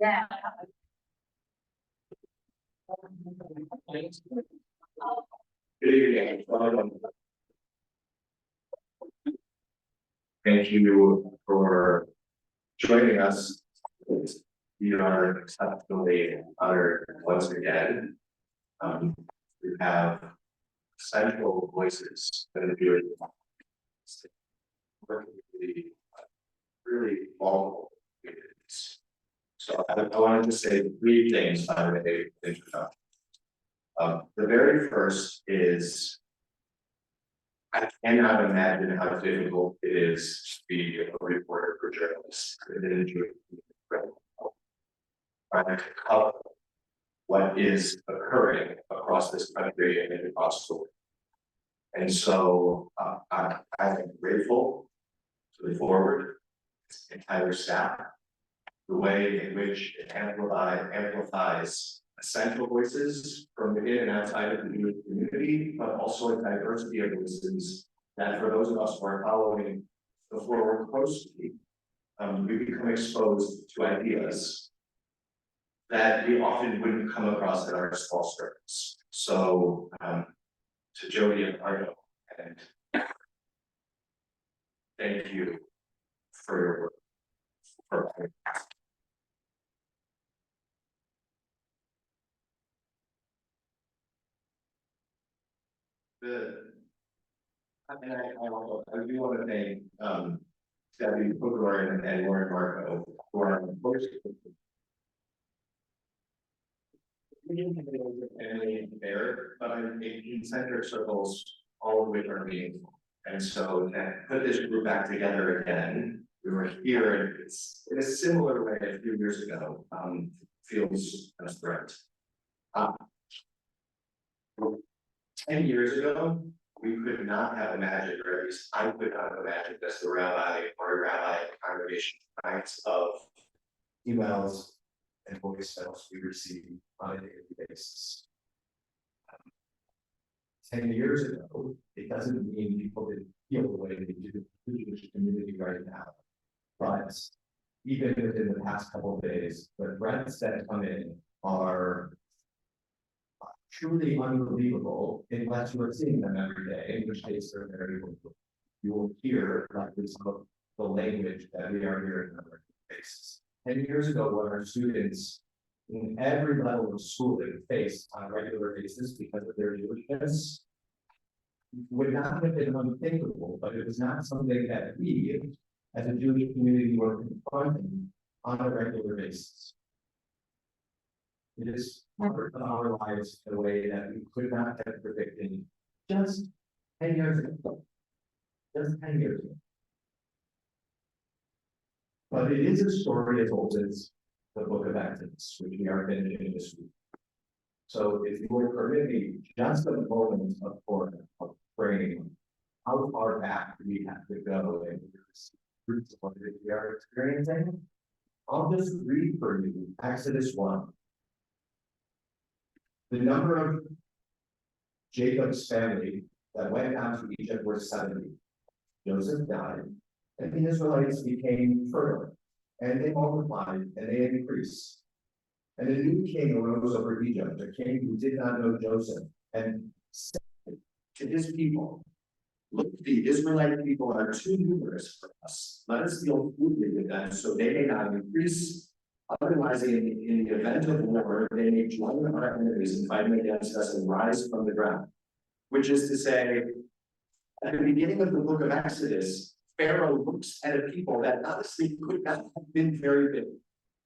Good evening. Thank you for joining us. We are exceptionally honored once again. We have central voices that are doing working with the really vulnerable communities. So I wanted to say three things by way of introduction. The very first is I cannot imagine how difficult it is to be a reporter for journalists trying to cover what is occurring across this country and across the world. And so I am grateful to the Forward, its entire staff, the way in which it amplifies essential voices from within and outside of the Jewish community, but also a diversity of voices that for those of us who are following the Forward closely, we become exposed to ideas that we often wouldn't come across in our small circles. So to Jody and Arno, and thank you for your work. I do want to thank Debbie Pugler and Lauren Marco who are most and there, but I'm in centric circles, all of which are meaningful. And so to put this group back together again, we were here and it's in a similar way a few years ago, feels a threat. 10 years ago, we could not have imagined, or at least I could not have imagined as the rabbi or a rabbi in the congregation, kinds of emails and voicemails we receive on a daily basis. 10 years ago, it doesn't mean people didn't feel the way they do the Jewish community right now. But even within the past couple of days, the threats that come in are truly unbelievable unless you are seeing them every day, in which case they're very local. You will hear like some of the language that we are hearing on a regular basis. 10 years ago, what our students in every level of schooling faced on a regular basis because of their Jewishness would not have been unthinkable, but it was not something that we, as a Jewish community, were confronting on a regular basis. It is part of our lives in a way that we could not have predicted just 10 years ago. Just 10 years ago. But it is a story as old as the book of Exodus, which we are finishing this week. So if you will permit me just a moment of praying, how far back do we have to go in the roots of what we are experiencing? I'll just read for you Exodus 1. The number of Jacob's family that went down to Egypt were 70. Joseph died, and the Israelites became fertile, and they multiplied, and they increased. And a new king arose over Egypt, a king who did not know Joseph, and said to his people, "Look, the Israelite people are too numerous for us. Let us deal crudely with them so they may not increase. Otherwise, in the event of war, they may join our enemies and fight against us and rise from the ground." Which is to say, at the beginning of the book of Exodus, Pharaoh looks at a people that honestly could not have been very big.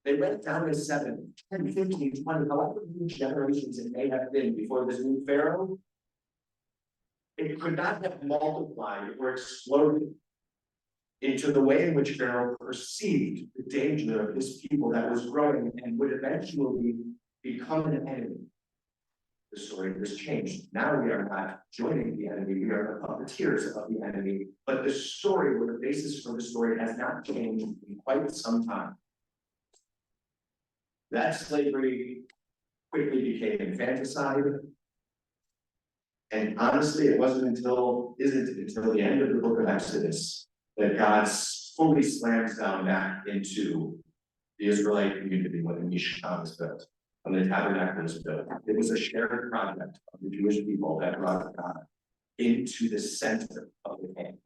They went down to 7, 10, 15, 20, however many generations it may have been before this new Pharaoh. It could not have multiplied or exploded into the way in which Pharaoh perceived the danger of his people that was growing and would eventually become an enemy. The story has changed. Now we are not joining the enemy, we are the puppeteers of the enemy, but the story, or the basis for the story, has not changed in quite some time. That slavery quickly became infanticide. And honestly, it isn't until the end of the book of Exodus that God fully slams down back into the Israelite community when the Mishkan was built, when the tabernacle was built. It was a shared project of the Jewish people that brought God into the center of the camp.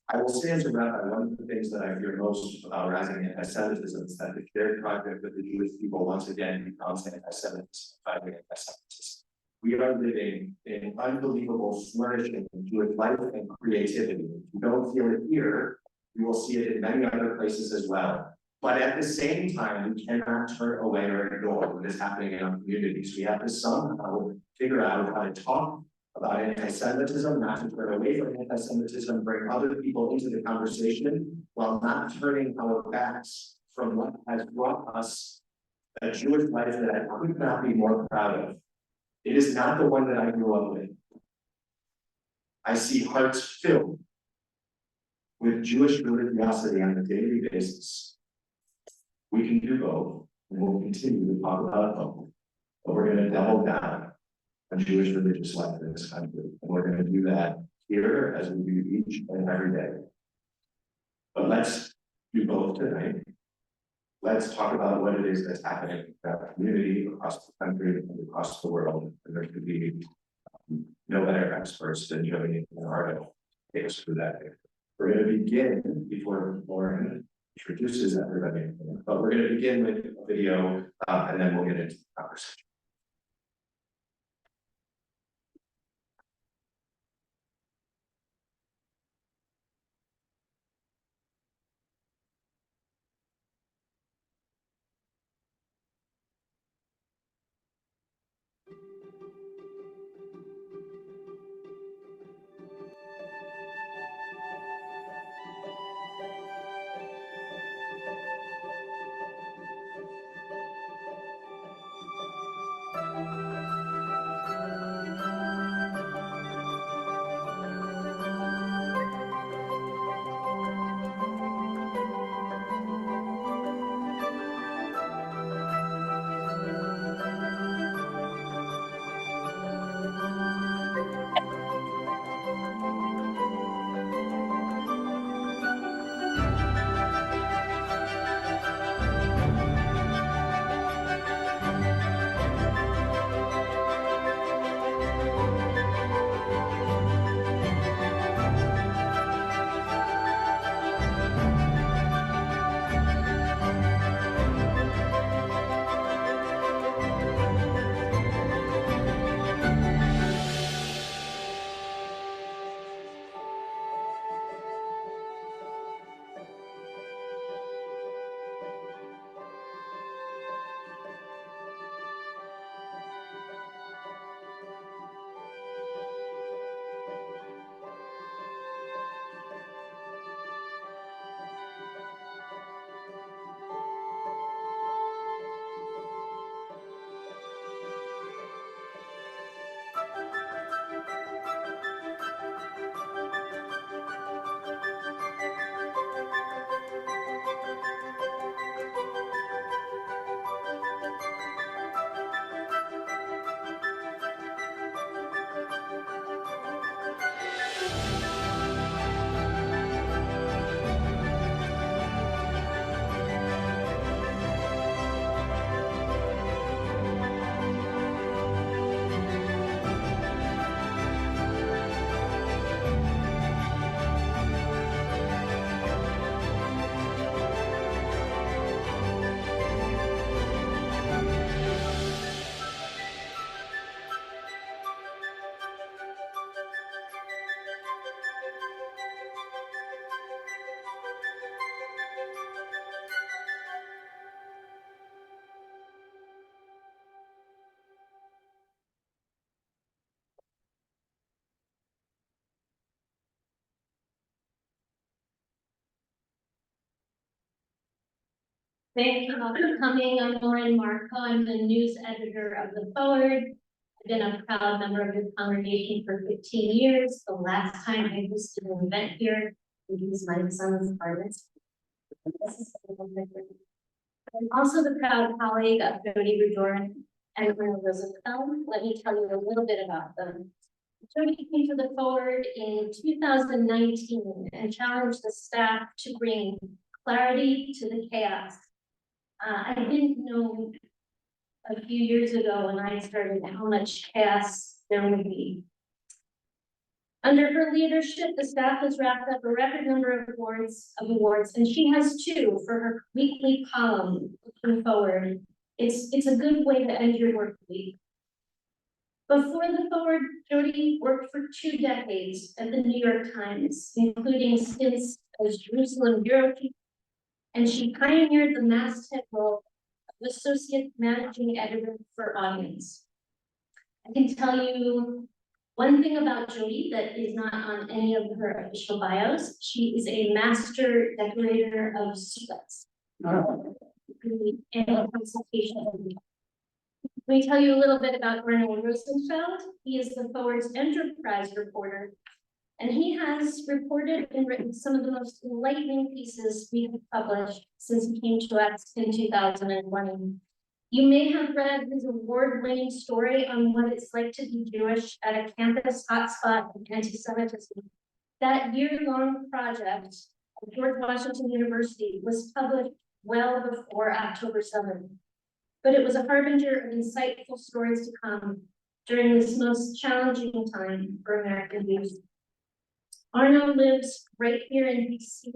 I will say as a rabbi, one of the things that I fear most about rising anti-Semitism is that the shared project of the Jewish people once again becomes anti-Semitism, fighting anti-Semitism. We are living in unbelievable flourishing Jewish life and creativity. If you don't feel it here, you will see it in many other places as well. But at the same time, we cannot turn away or ignore what is happening in our communities. We have to somehow figure out how to talk about anti-Semitism, not to turn away from anti-Semitism, bring other people into the conversation while not turning our backs from what has brought us a Jewish life that I could not be more proud of. It is not the one that I grew up with. I see hearts filled with Jewish religiosity on a daily basis. We can do both, and we'll continue to talk about both, but we're going to double down on Jewish religious life in this country, and we're going to do that here as we do each and every day. But let's do both tonight. Let's talk about what it is that's happening in our community, across the country, and across the world. And there could be no better experts than Jody and Ardo to take us through that. We're going to begin before Lauren introduces everybody, but we're going to begin with a video, and then we'll get into the conversation. Thank you all for coming. I'm Lauren Marco. I'm the news editor of The Forward. I've been a proud member of this congregation for 15 years. The last time I hosted an event here, it was my son's parents. I'm also the proud colleague of Jody Redoran and Colonel Roosevelt. Let me tell you a little bit about them. Jody came to The Forward in 2019 and challenged the staff to bring clarity to the chaos I didn't know a few years ago when I started how much chaos there would be. Under her leadership, the staff has wrapped up a record number of awards, and she has two for her weekly column looking forward. It's a good way to end your work week. Before the Forward, Jody worked for 2 decades at the New York Times, including stints as Jerusalem bureau chief, and she pioneered the masthead role of associate managing editor for Audience. I can tell you one thing about Jody that is not on any of her official bios. She is a master decorator of suites. And consultation. Let me tell you a little bit about Arnold Rosenfeld. He is the Forward's enterprise reporter, and he has reported and written some of the most enlightening pieces we have published since he came to us in 2020. You may have read his award-winning story on what it's like to be Jewish at a campus hotspot of anti-Semitism. That year-long project at George Washington University was published well before October 7th. But it was a harbinger of insightful stories to come during this most challenging time for American youth. Arno lives right here in DC.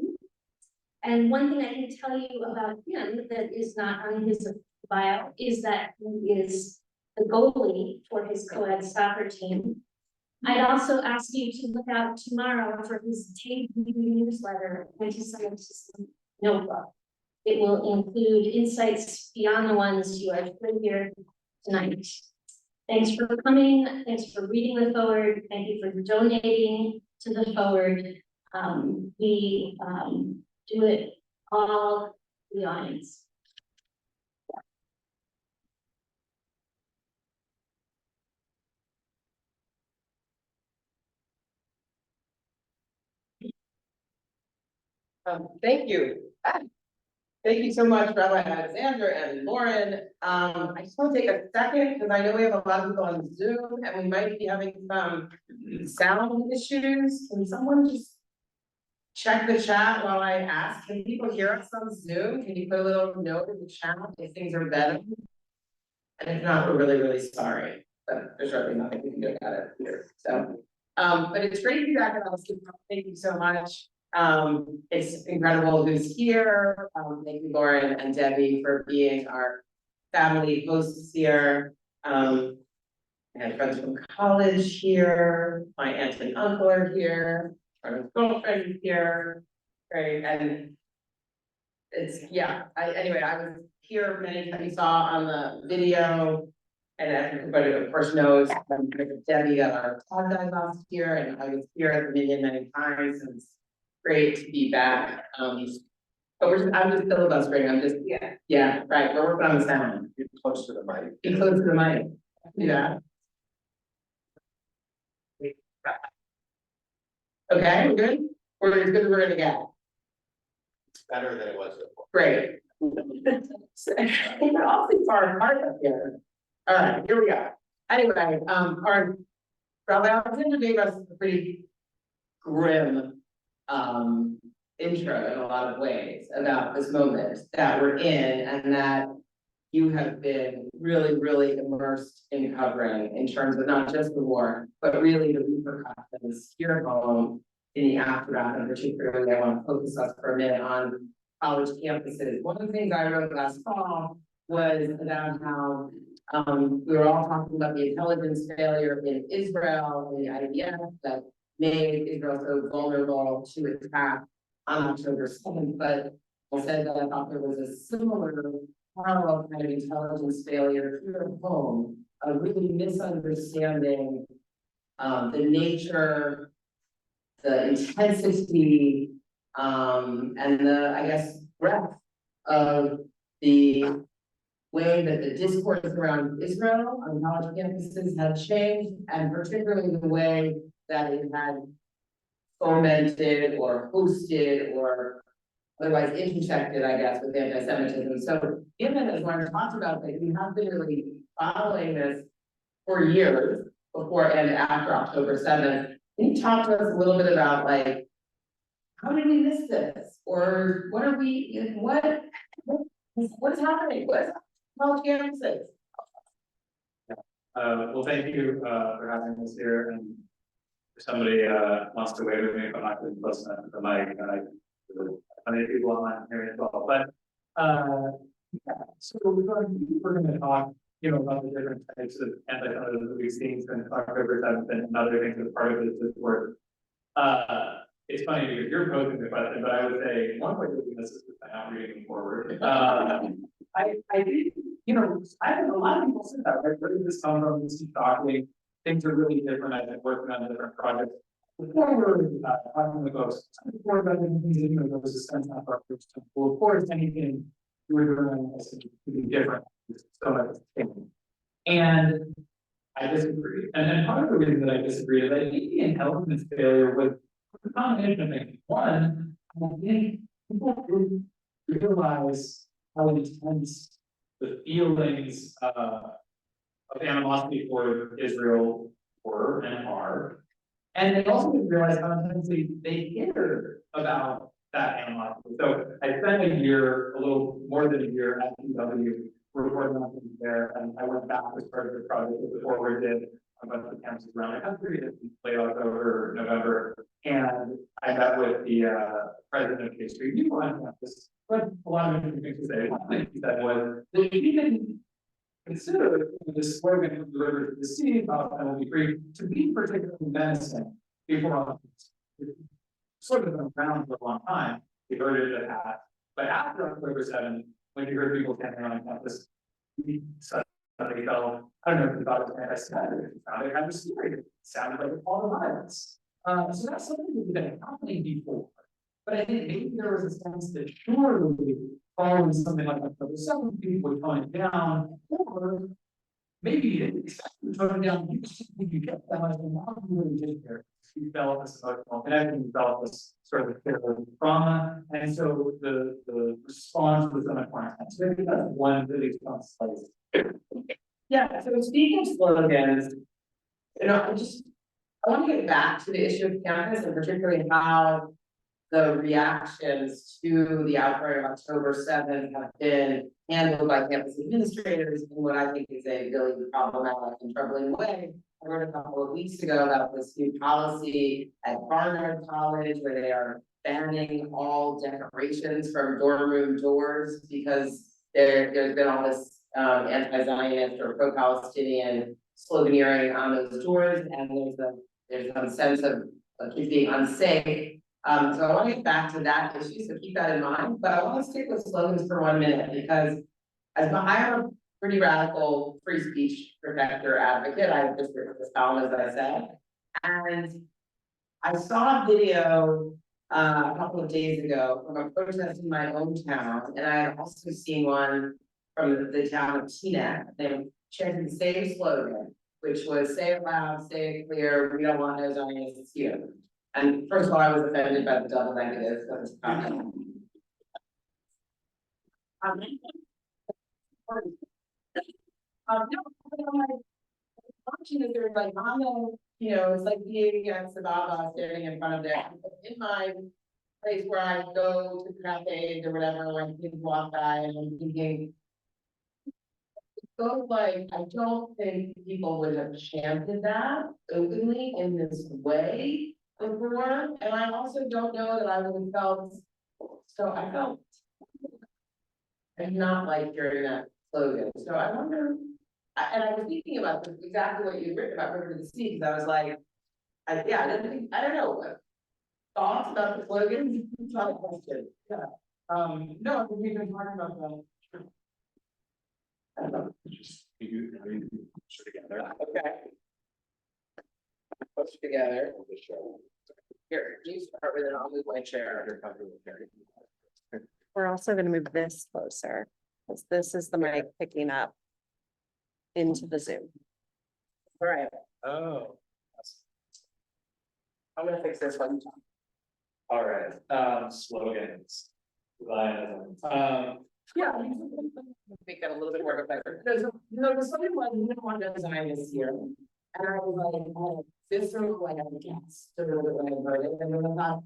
And one thing I can tell you about him that is not on his bio is that he is the goalie for his co-ed soccer team. I'd also ask you to look out tomorrow for his debut newsletter, Antisemitism Notebook. It will include insights beyond the ones you have heard here tonight. Thanks for coming. Thanks for reading the Forward. Thank you for donating to the Forward. We do it all for the audience. Thank you. Thank you so much, Rabbi Alexander and Lauren. I just want to take a second because I know we have a lot of people on Zoom and we might be having some sound issues. Can someone just check the chat while I ask? Can people hear us on Zoom? Can you put a little note in the chat if things are better? And if not, we're really, really sorry, but there's really nothing we can do about it here. So, but it's great to be back at us. Thank you so much. It's incredible who's here. Thank you, Lauren and Debbie, for being our family hosts here. I have friends from college here. My aunt and uncle are here. My girlfriend is here. Great, and it's anyway, I was here many times. You saw on the video, and everybody of course knows Debbie got our pod dive last year, and I was here at the meeting many times, and it's great to be back. But I'm just filibustering. I'm just right. We're working on the sound. Get close to the mic. Be close to the mic. Yeah. Okay, we're good. We're as good as we're gonna get. It's better than it was before. Great. We're awfully far apart up here. All right, here we go. Anyway, our Rabbi Alexander gave us a pretty grim intro in a lot of ways about this moment that we're in and that you have been really, really immersed in covering in terms of not just the war, but really the repercussions here at home in the aftermath, and particularly I want to focus us for a minute on college campuses. One of the things I wrote last fall was about how we were all talking about the intelligence failure in Israel and the IDF that made Israel so vulnerable to attack on October 7th, but I said that I thought there was a similar parallel kind of intelligence failure here at home, of really misunderstanding the nature, the intensity, and the, I guess, breadth of the way that the discourse around Israel on college campuses had changed, and particularly the way that it had fomented or hosted or otherwise intersected, I guess, with anti-Semitism. So given, as Lauren talked about, that we have been really following this for years before and after October 7th, can you talk to us a little bit about, like, how did we miss this? Or what are we, what What's happening? What's college campuses? Well, thank you, for having us here, and if somebody, wants to wave at me, if I'm not really close enough to the mic, many people online here as well, but, yeah, so we're gonna talk, about the different types of anti-Semitism that we've seen since October 7th, and other things as part of this work. It's funny because you're posing the question, but I would say one way to do this is by not reading forward. I think, I have a lot of people say that, right? Where did this come from? This is shocking. Things are really different. I've been working on different projects. Before we're talking the ghosts, before about the things that those is sense of our first time. Well, of course, anything you were doing to be different. So much thing. And I disagree. And part of the reason that I disagree is that the intelligence failure was a combination of things. One, I think people didn't realize how intense the feelings of animosity for Israel were and are. And they also didn't realize how intensely they cared about that animosity. So I spent a year, a little more than a year at UW reporting on things there, and I went back as part of the project that the forward did a bunch of campuses around the country that we played October, November, and I met with the president of K Street U on campus. But a lot of interesting things to say. One thing he said was that he didn't consider this slogan from the river to the sea about penalty free to be particularly menacing before it's sort of been around for a long time. He heard it at that. But after October 7th, when you heard people standing on campus, we suddenly felt, I don't know if you thought it was anti-Semitic, it sounded kind of scary, it sounded like a call to violence. So that's something that had been happening before. But I think maybe there was a sense that surely following something like October 7th, people would tone it down, or maybe you didn't expect to tone it down, you just you kept that much, and now you really did care. You felt this emotional connection, you felt this sort of trauma, and so the response was on a quarantine. So maybe that's one really strong slice. Yeah, so speaking of slogans, I want to get back to the issue of campus and particularly how the reactions to the outbreak of October 7th have been handled by campus administrators in what I think is a really problematic and troubling way. I wrote a couple of weeks ago about this new policy at Barnard College where they are banning all decorations from dorm room doors because there's been all this anti-Zionist or pro-Palestinian sloganeering on those doors, and there's some sense of kids being unsafe. So I want to get back to that issue, so keep that in mind, but I want to stick with slogans for 1 minute because I am a pretty radical free speech protector advocate. I have just written this column, as I said, and I saw a video a couple of days ago from a protest in my own town, and I had also seen one from the town of Teaneck. They chanted the same slogan, which was "Say it loud, say it clear, we don't want no Zionists here." And first of all, I was offended by the double negatives of this comment. Watching is there's like on the, it's like being against the Baba standing in front of there. In my place where I go to cafes or whatever, when people walk by and I'm thinking, so like, I don't think people would have chanted that openly in this way before. And I also don't know that I would have felt, so I felt, I did not like hearing that slogan. So I wonder, and I was thinking about this, exactly what you'd written about River to the Sea, because I was like, I don't know, thoughts about the slogans? It's not a question. Yeah. No, we've been talking about that. I don't know. Just together. Okay. Push together. Here, you start with it, I'll move my chair. We're also gonna move this closer, because this is the mic picking up into the Zoom. All right, Oh. I'm gonna fix this one. All right, slogans. Yeah, make that a little bit more of a better. There's something like, we don't want to design this year. And I was like, oh, this sort of like, I guess, to the way I heard it, and then I thought,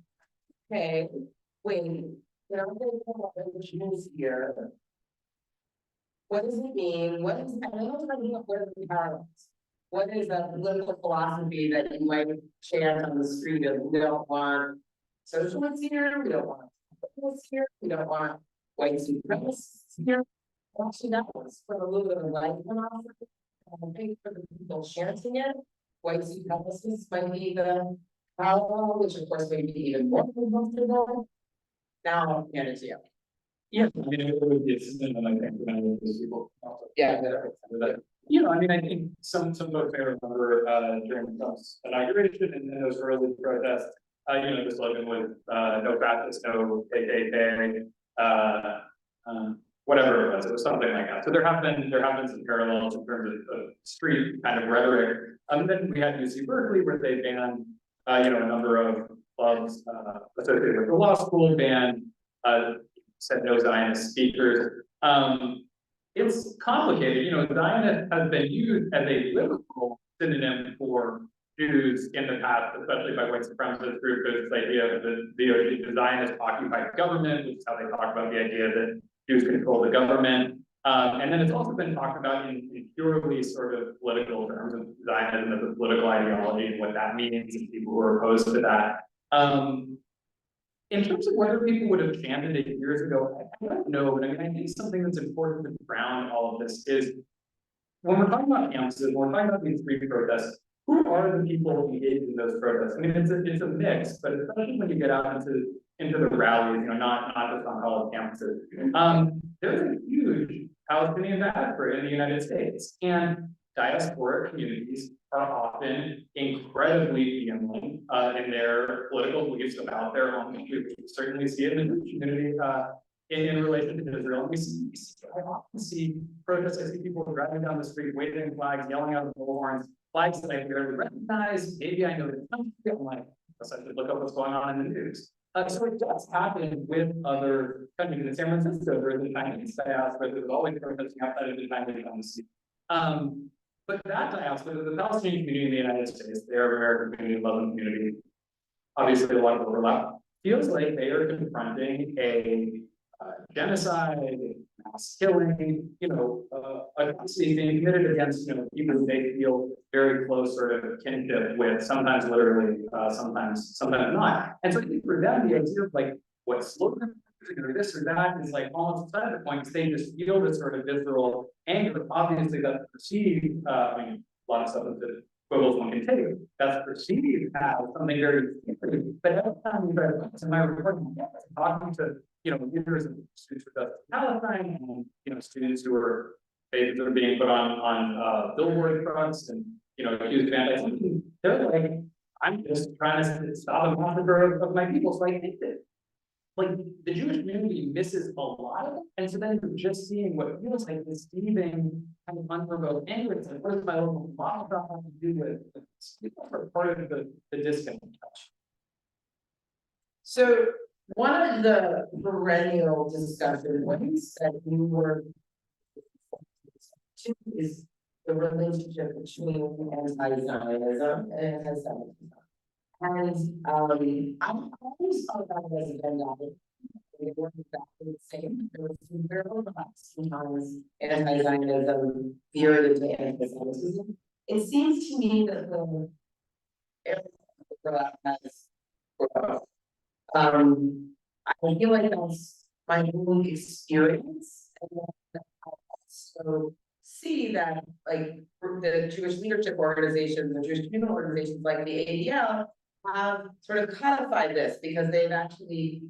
okay, wait, this year. what does it mean? What is, I don't know what are the parallels? What is a political philosophy that you might chant on the street of, we don't want socialists here, we don't want capitalists here, we don't want white supremacists here. Actually, that was for a little bit of light philosophy. I think for the people chanting it, white supremacists might be the parallel, which of course may be even more comfortable. Now I'll hand it to you. Yeah, I mean, it would be a system, and I think many of those people. Also, Yeah. You know, I mean, I think some folks may remember, during Trump's inauguration and those early protests, you know, the slogan was, no fascist, no KKK, whatever it was something like that. So there have been some parallels in terms of street kind of rhetoric. And then we had UC Berkeley where they banned, you know, a number of clubs, associated with the law school, banned, said no Zionist speakers. It's complicated, you know, Zionist has been used as a liberal synonym for Jews in the past, especially by white supremacist groups. There's this idea of the Zionist occupied government, which is how they talk about the idea that Jews control the government. And then it's also been talked about in purely sort of political terms of Zionism as a political ideology and what that means and people who are opposed to that. In terms of whether people would have chanted it years ago, I don't know, but I mean, I think something that's important to ground all of this is when we're talking about campuses, when we're talking about these street protests, who are the people engaged in those protests? I mean, it's a mix, but especially when you get out into the rallies, you know, not just on college campuses. There's a huge Palestinian diaspora in the United States, and diasporic communities are often incredibly vehement in their political beliefs about their own country. We certainly see it in the Jewish community in relation to Israel. And I often see protests. I see people driving down the street, waving flags, yelling out the bullhorns, flags that I barely recognize. Maybe I know the country. I'm like, I should look up what's going on in the news. So it does happen with other countries. In San Francisco, there is a Chinese diaspora that is always protesting outside of the Chinese embassy. But that diaspora, the Palestinian community in the United States, the Arab American community, Muslim community, obviously a lot of overlap, feels like they are confronting a genocide, mass killing, you know, atrocity being committed against, you know, people who they feel very close sort of kinship with, sometimes literally, sometimes not. And so I think for them, the idea of like what slogan or this or that is like almost beside the point, because they just feel this sort of visceral anger. Obviously, that's perceived. I mean, a lot of stuff that quibbles one can take. That's perceived as something very scary. But every time you read in my reporting, talking to leaders and students for Justice in Palestine, and students who are faces are being put on billboard trucks and accused of anti-Semitism, they're like, I'm just trying to stop a massacre of my people. So I think that like the Jewish community misses a lot of it. And so then you're just seeing what feels like this seething kind of unprovoked anger. It's like, what does my local model have to do with this? People are part of the disconnect. So one of the perennial discussions when you said you were is the relationship between anti-Zionism and anti-Semitism. And I always thought that as a pandemic. They weren't exactly the same. There was some very overlaps. Sometimes anti-Zionism veered into anti-Semitism. It seems to me that the area of overlap has growth. I feel like that's my own experience, and I also see that like the Jewish leadership organizations, the Jewish communal organizations like the ADL have sort of codified this because they've actually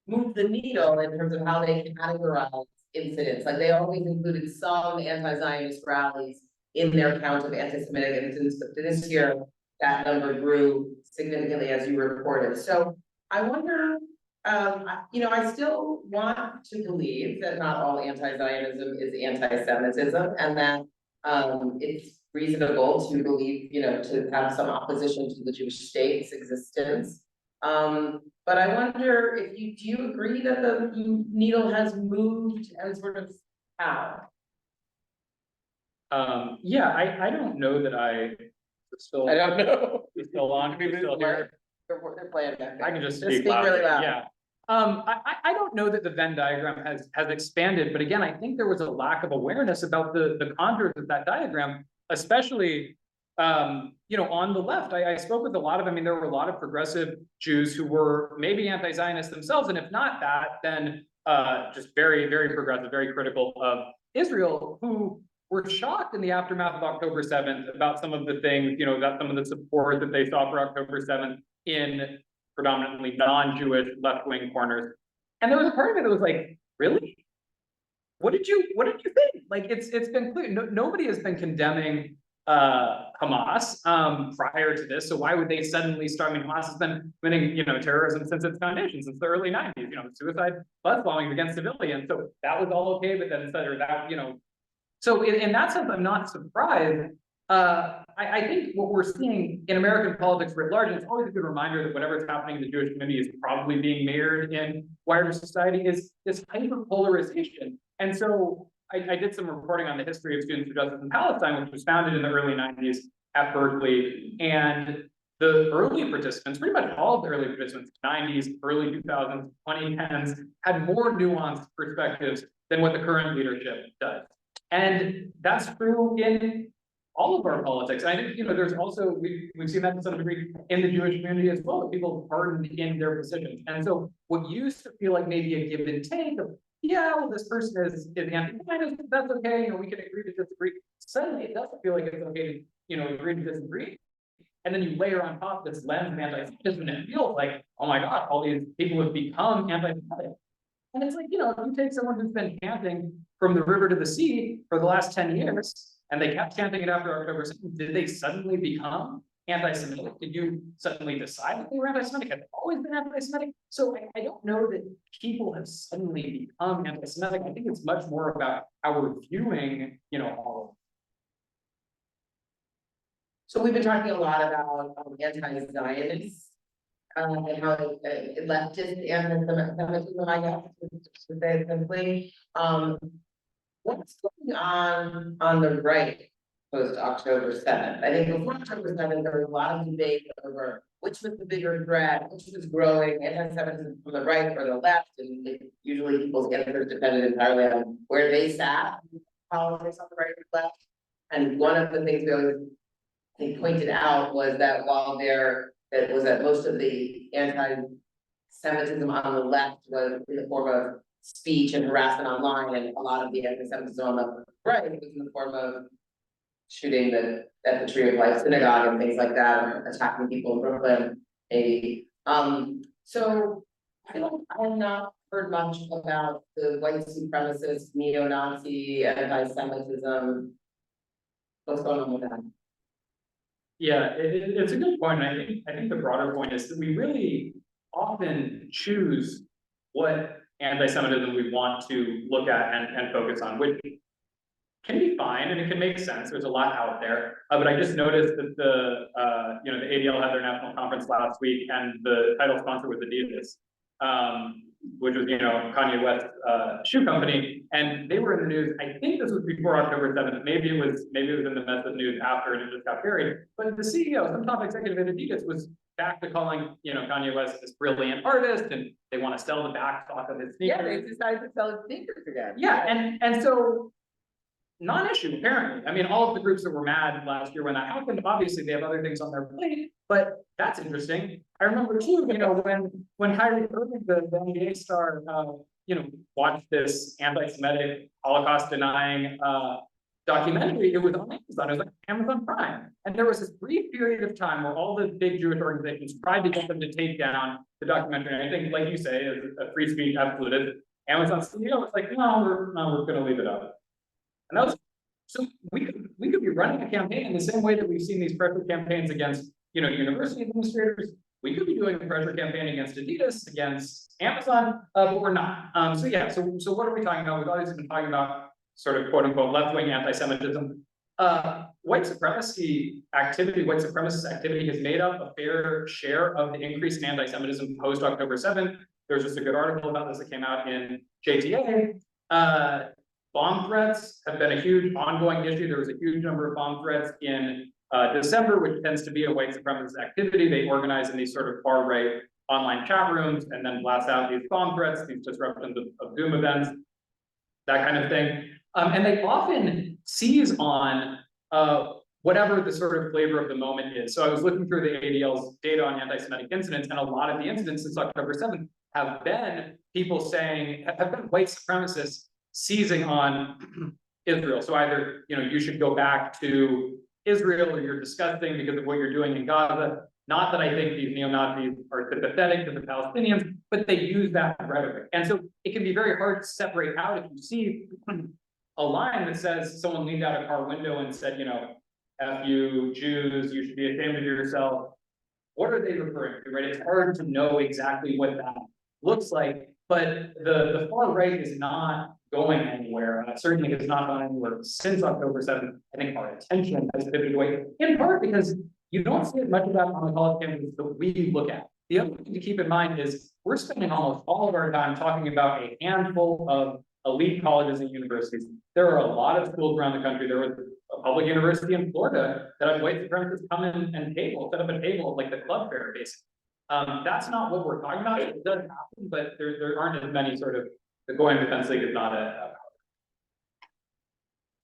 moved the needle in terms of how they categorize incidents. Like they always included some anti-Zionist rallies in their count of anti-Semitic incidents, but this year that number grew significantly as you reported. So I wonder, I still want to believe that not all anti-Zionism is anti-Semitism, and that it's reasonable to believe, to have some opposition to the Jewish state's existence. But I wonder if do you agree that the needle has moved and sort of how? Yeah, I don't know that I I don't know. Still on, still here. They're playing back there. I can just Just speak speak really loudly. loud. Yeah. I don't know that the Venn diagram has expanded, but again, I think there was a lack of awareness about the contours of that diagram, especially you know, on the left. I spoke with a lot of, I mean, there were a lot of progressive Jews who were maybe anti-Zionist themselves, and if not that, then just very, very progressive, very critical of Israel, who were shocked in the aftermath of October 7th about some of the things, you know, about some of the support that they saw for October 7th in predominantly non-Jewish left-wing corners. And there was a part of it that was like, really? What did you think? Like, it's been clear, nobody has been condemning Hamas prior to this. So why would they suddenly start? I mean, Hamas has been committing, you know, terrorism since its foundation, since the early 90s, you know, suicide bus bombings against civilians. So that was all okay, but then instead of that, you know, so in that sense, I'm not surprised. I think what we're seeing in American politics writ large, and it's always a good reminder that whatever's happening in the Jewish community is probably being mirrored in wider society, is this hyper-polarization. And so I did some reporting on the history of Students for Justice in Palestine, which was founded in the early 90s at Berkeley. And the early participants, pretty much all of the early participants, 90s, early 2000s, 2010s, had more nuanced perspectives than what the current leadership does. And that's true in all of our politics. And I think, you know, there's also, we've seen that to some degree in the Jewish community as well, people hardened in their positions. And so what used to feel like maybe a give and take of, yeah, well, this person is anti-Zionist, that's okay, you know, we can agree to disagree. Suddenly it doesn't feel like it's okay to, you know, agree to disagree. And then you layer on top this lens of anti-Semitism, and it feels like, oh my God, all these people have become anti-Semitic. And it's like, you know, if you take someone who's been chanting from the river to the sea for the last 10 years, and they kept chanting it after October 7th, did they suddenly become anti-Semitic? Did you suddenly decide that they were anti-Semitic? Have they always been anti-Semitic? So I don't know that people have suddenly become anti-Semitic. I think it's much more about how we're viewing, you know, all of it. So we've been talking a lot about anti-Zionists. And how leftist anti-Semitism, I guess, to say it simply. What's going on the right post October 7th? I think before October 7th, there was a lot of debate over which was the bigger threat, which was growing, anti-Semitism from the right or the left, and usually people's answers depended entirely on where they sat in politics on the right or left. And one of the things we always pointed out was that while it was that most of the anti-Semitism on the left was in the form of speech and harassment online, and a lot of the anti-Semitism on the right was in the form of shooting at the Tree of Life synagogue and things like that, or attacking people in Brooklyn, maybe. So I've not heard much about the white supremacist, neo-Nazi, anti-Semitism. What's going on with that? Yeah, it's a good point. And I think the broader point is that we really often choose what anti-Semitism we want to look at and focus on, which can be fine and it can make sense. There's a lot out there, but I just noticed that the you know, the ADL had their national conference last week, and the title sponsor was Adidas, which was, you know, Kanye West's shoe company, and they were in the news. I think this was before October 7th. Maybe it was in the mess of news after, and it just got buried. But the CEO, some top executive at Adidas, was back to calling, you know, Kanye West this brilliant artist, and they want to sell the back stock of his sneakers. Yeah, they decided to sell his sneakers again. Yeah, and so non-issue, apparently. I mean, all of the groups that were mad last year when that happened, obviously they have other things on their plate, but that's interesting. I remember too, you know, when Kyrie Irving, the NBA star, you know, watched this anti-Semitic, Holocaust-denying documentary, it was on Amazon. It was like Amazon Prime. And there was this brief period of time where all the big Jewish organizations tried to get them to take down the documentary. And I think, like you say, as a free speech absolutist, Amazon's CEO was like, no, we're going to leave it up. And that was, so we could be running a campaign in the same way that we've seen these pressure campaigns against, you know, university administrators. We could be doing a pressure campaign against Adidas, against Amazon, but we're not. So yeah, so what are we talking about? We've obviously been talking about sort of quote unquote left-wing anti-Semitism. White supremacist activity has made up a fair share of the increase in anti-Semitism post October 7th. There's just a good article about this that came out in JTA. Bomb threats have been a huge ongoing issue. There was a huge number of bomb threats in December, which tends to be a white supremacist activity. They organize in these sort of far-right online chat rooms and then blast out these bomb threats, these disruptions of Zoom events, that kind of thing. And they often seize on whatever the sort of flavor of the moment is. So I was looking through the ADL's data on anti-Semitic incidents, and a lot of the incidents since October 7th have been people saying, have been white supremacists seizing on Israel. So either, you should go back to Israel or you're disgusting because of what you're doing in Gaza. Not that I think these neo-Nazis are sympathetic to the Palestinians, but they use that rhetoric. And so it can be very hard to separate out if you see a line that says someone leaned out a car window and said, F you, Jews, you should be ashamed of yourself. What are they referring to, right? It's hard to know exactly what that looks like, but the far right is not going anywhere. Certainly has not gone anywhere since October 7th. I think our attention has pivoted away, in part because you don't see as much of that on the college campuses that we look at. The other thing to keep in mind is we're spending almost all of our time talking about a handful of elite colleges and universities. There are a lot of schools around the country. There was a public university in Florida that had white supremacists come in and set up a table like the club fair, basically. That's not what we're talking about. It does happen, but there aren't as many sort of, the Going Defense League is not a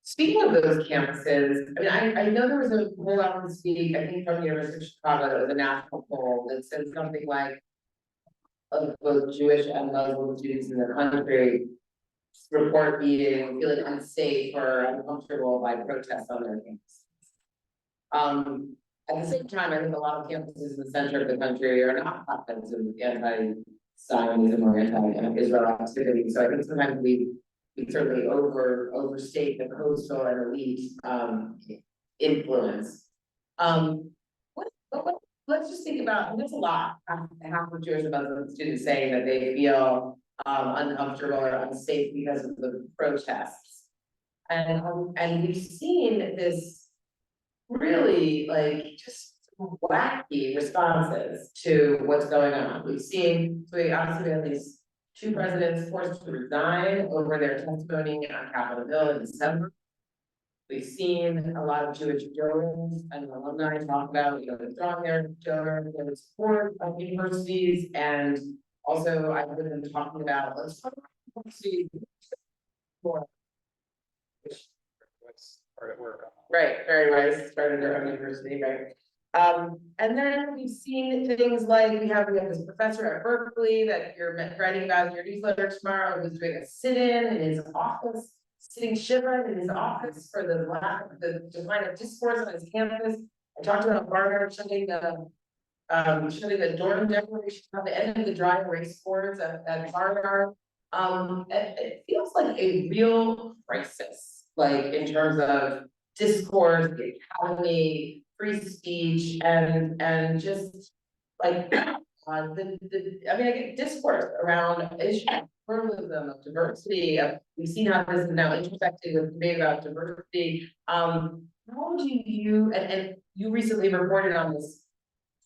Speaking of those campuses, I know there was a poll out this week, I think from the University of Chicago, that was a national poll that said something like of both Jewish and Muslim students in the country report feeling unsafe or uncomfortable by protests on their campuses. At the same time, I think a lot of campuses in the center of the country are not hotbeds of anti-Zionism or anti-Israel activity. So I think sometimes we certainly overstate the coastal and elite influence. Let's just think about, there's a lot, half of Jewish and Muslim students saying that they feel uncomfortable or unsafe because of the protests. And we've seen this really just wacky responses to what's going on. We obviously have these two presidents forced to resign over their testimony on Capitol Hill in December. We've seen a lot of Jewish donors and alumni talk about, withdrawing their donor support of universities, and also I've heard them talking about, let's talk about universities more. hard at work on. Right, Mary Rice started her own university, right? And then we've seen things like we have this professor at Berkeley that you're writing about in your newsletter tomorrow, who's doing a sit-in in his office, sitting shiva in his office for the decline of discourse on his campus. I talked about Barnard shutting the dorm declaration at the end of the dry erase boards at Barnard. It feels like a real crisis, in terms of discourse, the academy, free speech, and just I get discourse around issues of pluralism, of diversity. We've seen how this is now intersected with debate about diversity. How do you, and you recently reported on this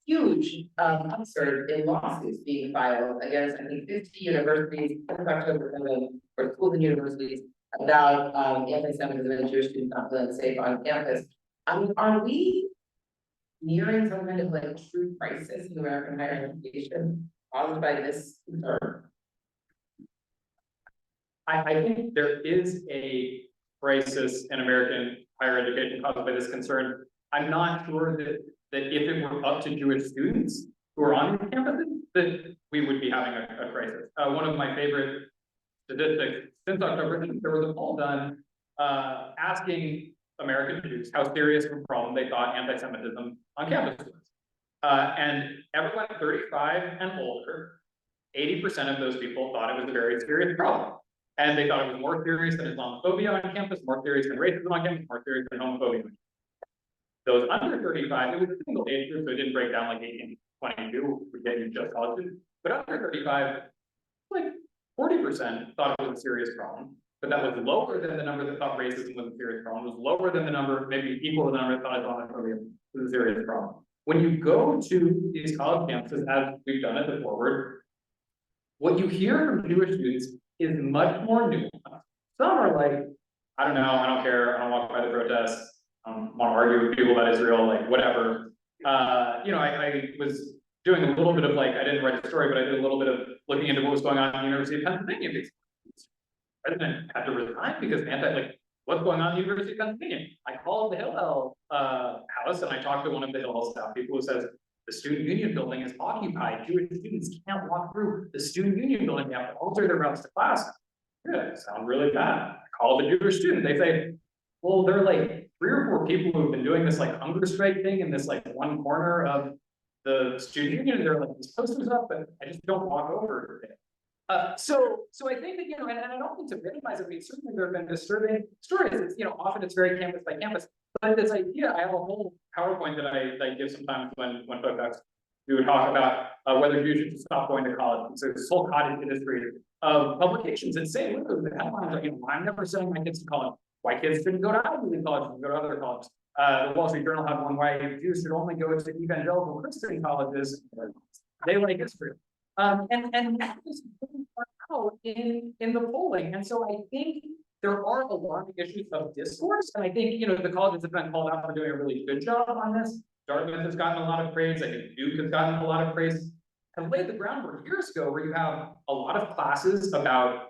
huge upsurge in lawsuits being filed against, I think, 50 universities, October 7th, for schools and universities about anti-Semitism and Jewish students not feeling safe on campus. Are we nearing some kind of true crisis in American higher education caused by this concern? I think there is a crisis in American higher education caused by this concern. I'm not sure that if it were up to Jewish students who are on these campuses, that we would be having a crisis. One of my favorite statistics since October, there was a poll done asking American Jews how serious of a problem they thought anti-Semitism on campus was. And everyone 35 and older, 80% of those people thought it was a very serious problem. And they thought it was more serious than Islamophobia on campus, more serious than racism on campus, more serious than homophobia. Those under 35, it was a single age group, so it didn't break down 18 to 22, would get you just college students. But under 35, 40% thought it was a serious problem. But that was lower than the number that thought racism was a serious problem. It was lower than the number, maybe equal to the number that thought Islamophobia was a serious problem. When you go to these college campuses, as we've done at the Forward, what you hear from Jewish students is much more nuanced. Some are I don't know, I don't care, I don't walk by the protests, I don't want to argue with people about Israel, whatever. I was doing a little bit of like, I didn't write a story, but I did a little bit of looking into what was going on at the University of Pennsylvania. Because the president had to resign because what's going on at the University of Pennsylvania? I called the Hillel house and I talked to one of the Hillel staff people who says the student union building is occupied. Jewish students can't walk through the student union building. They have to alter their routes to class. Yeah, sound really bad. I call the Jewish student. They say, well, there are like 3 or 4 people who have been doing this like hunger strike thing in this like one corner of the student union. And there are like these posters up, but I just don't walk over it. So I think that, and I don't think to minimize it, I mean, certainly there have been disturbing stories. It's, often it's very campus by campus, but this idea, I have a whole PowerPoint that I give sometimes when folks we would talk about whether Jews should stop going to college. And so this whole cottage industry of publications and say, look, the headlines are, I'm never sending my kids to college. Why kids shouldn't go to Ivy League colleges and go to other colleges. The Wall Street Journal had one why Jews should only go to evangelical Christian colleges. They like history. And that is out in the polling. And so I think there are a lot of issues of discourse. And I think, the colleges have been called out for doing a really good job on this. Dartmouth has gotten a lot of praise. I think Duke has gotten a lot of praise. Have laid the groundwork years ago where you have a lot of classes about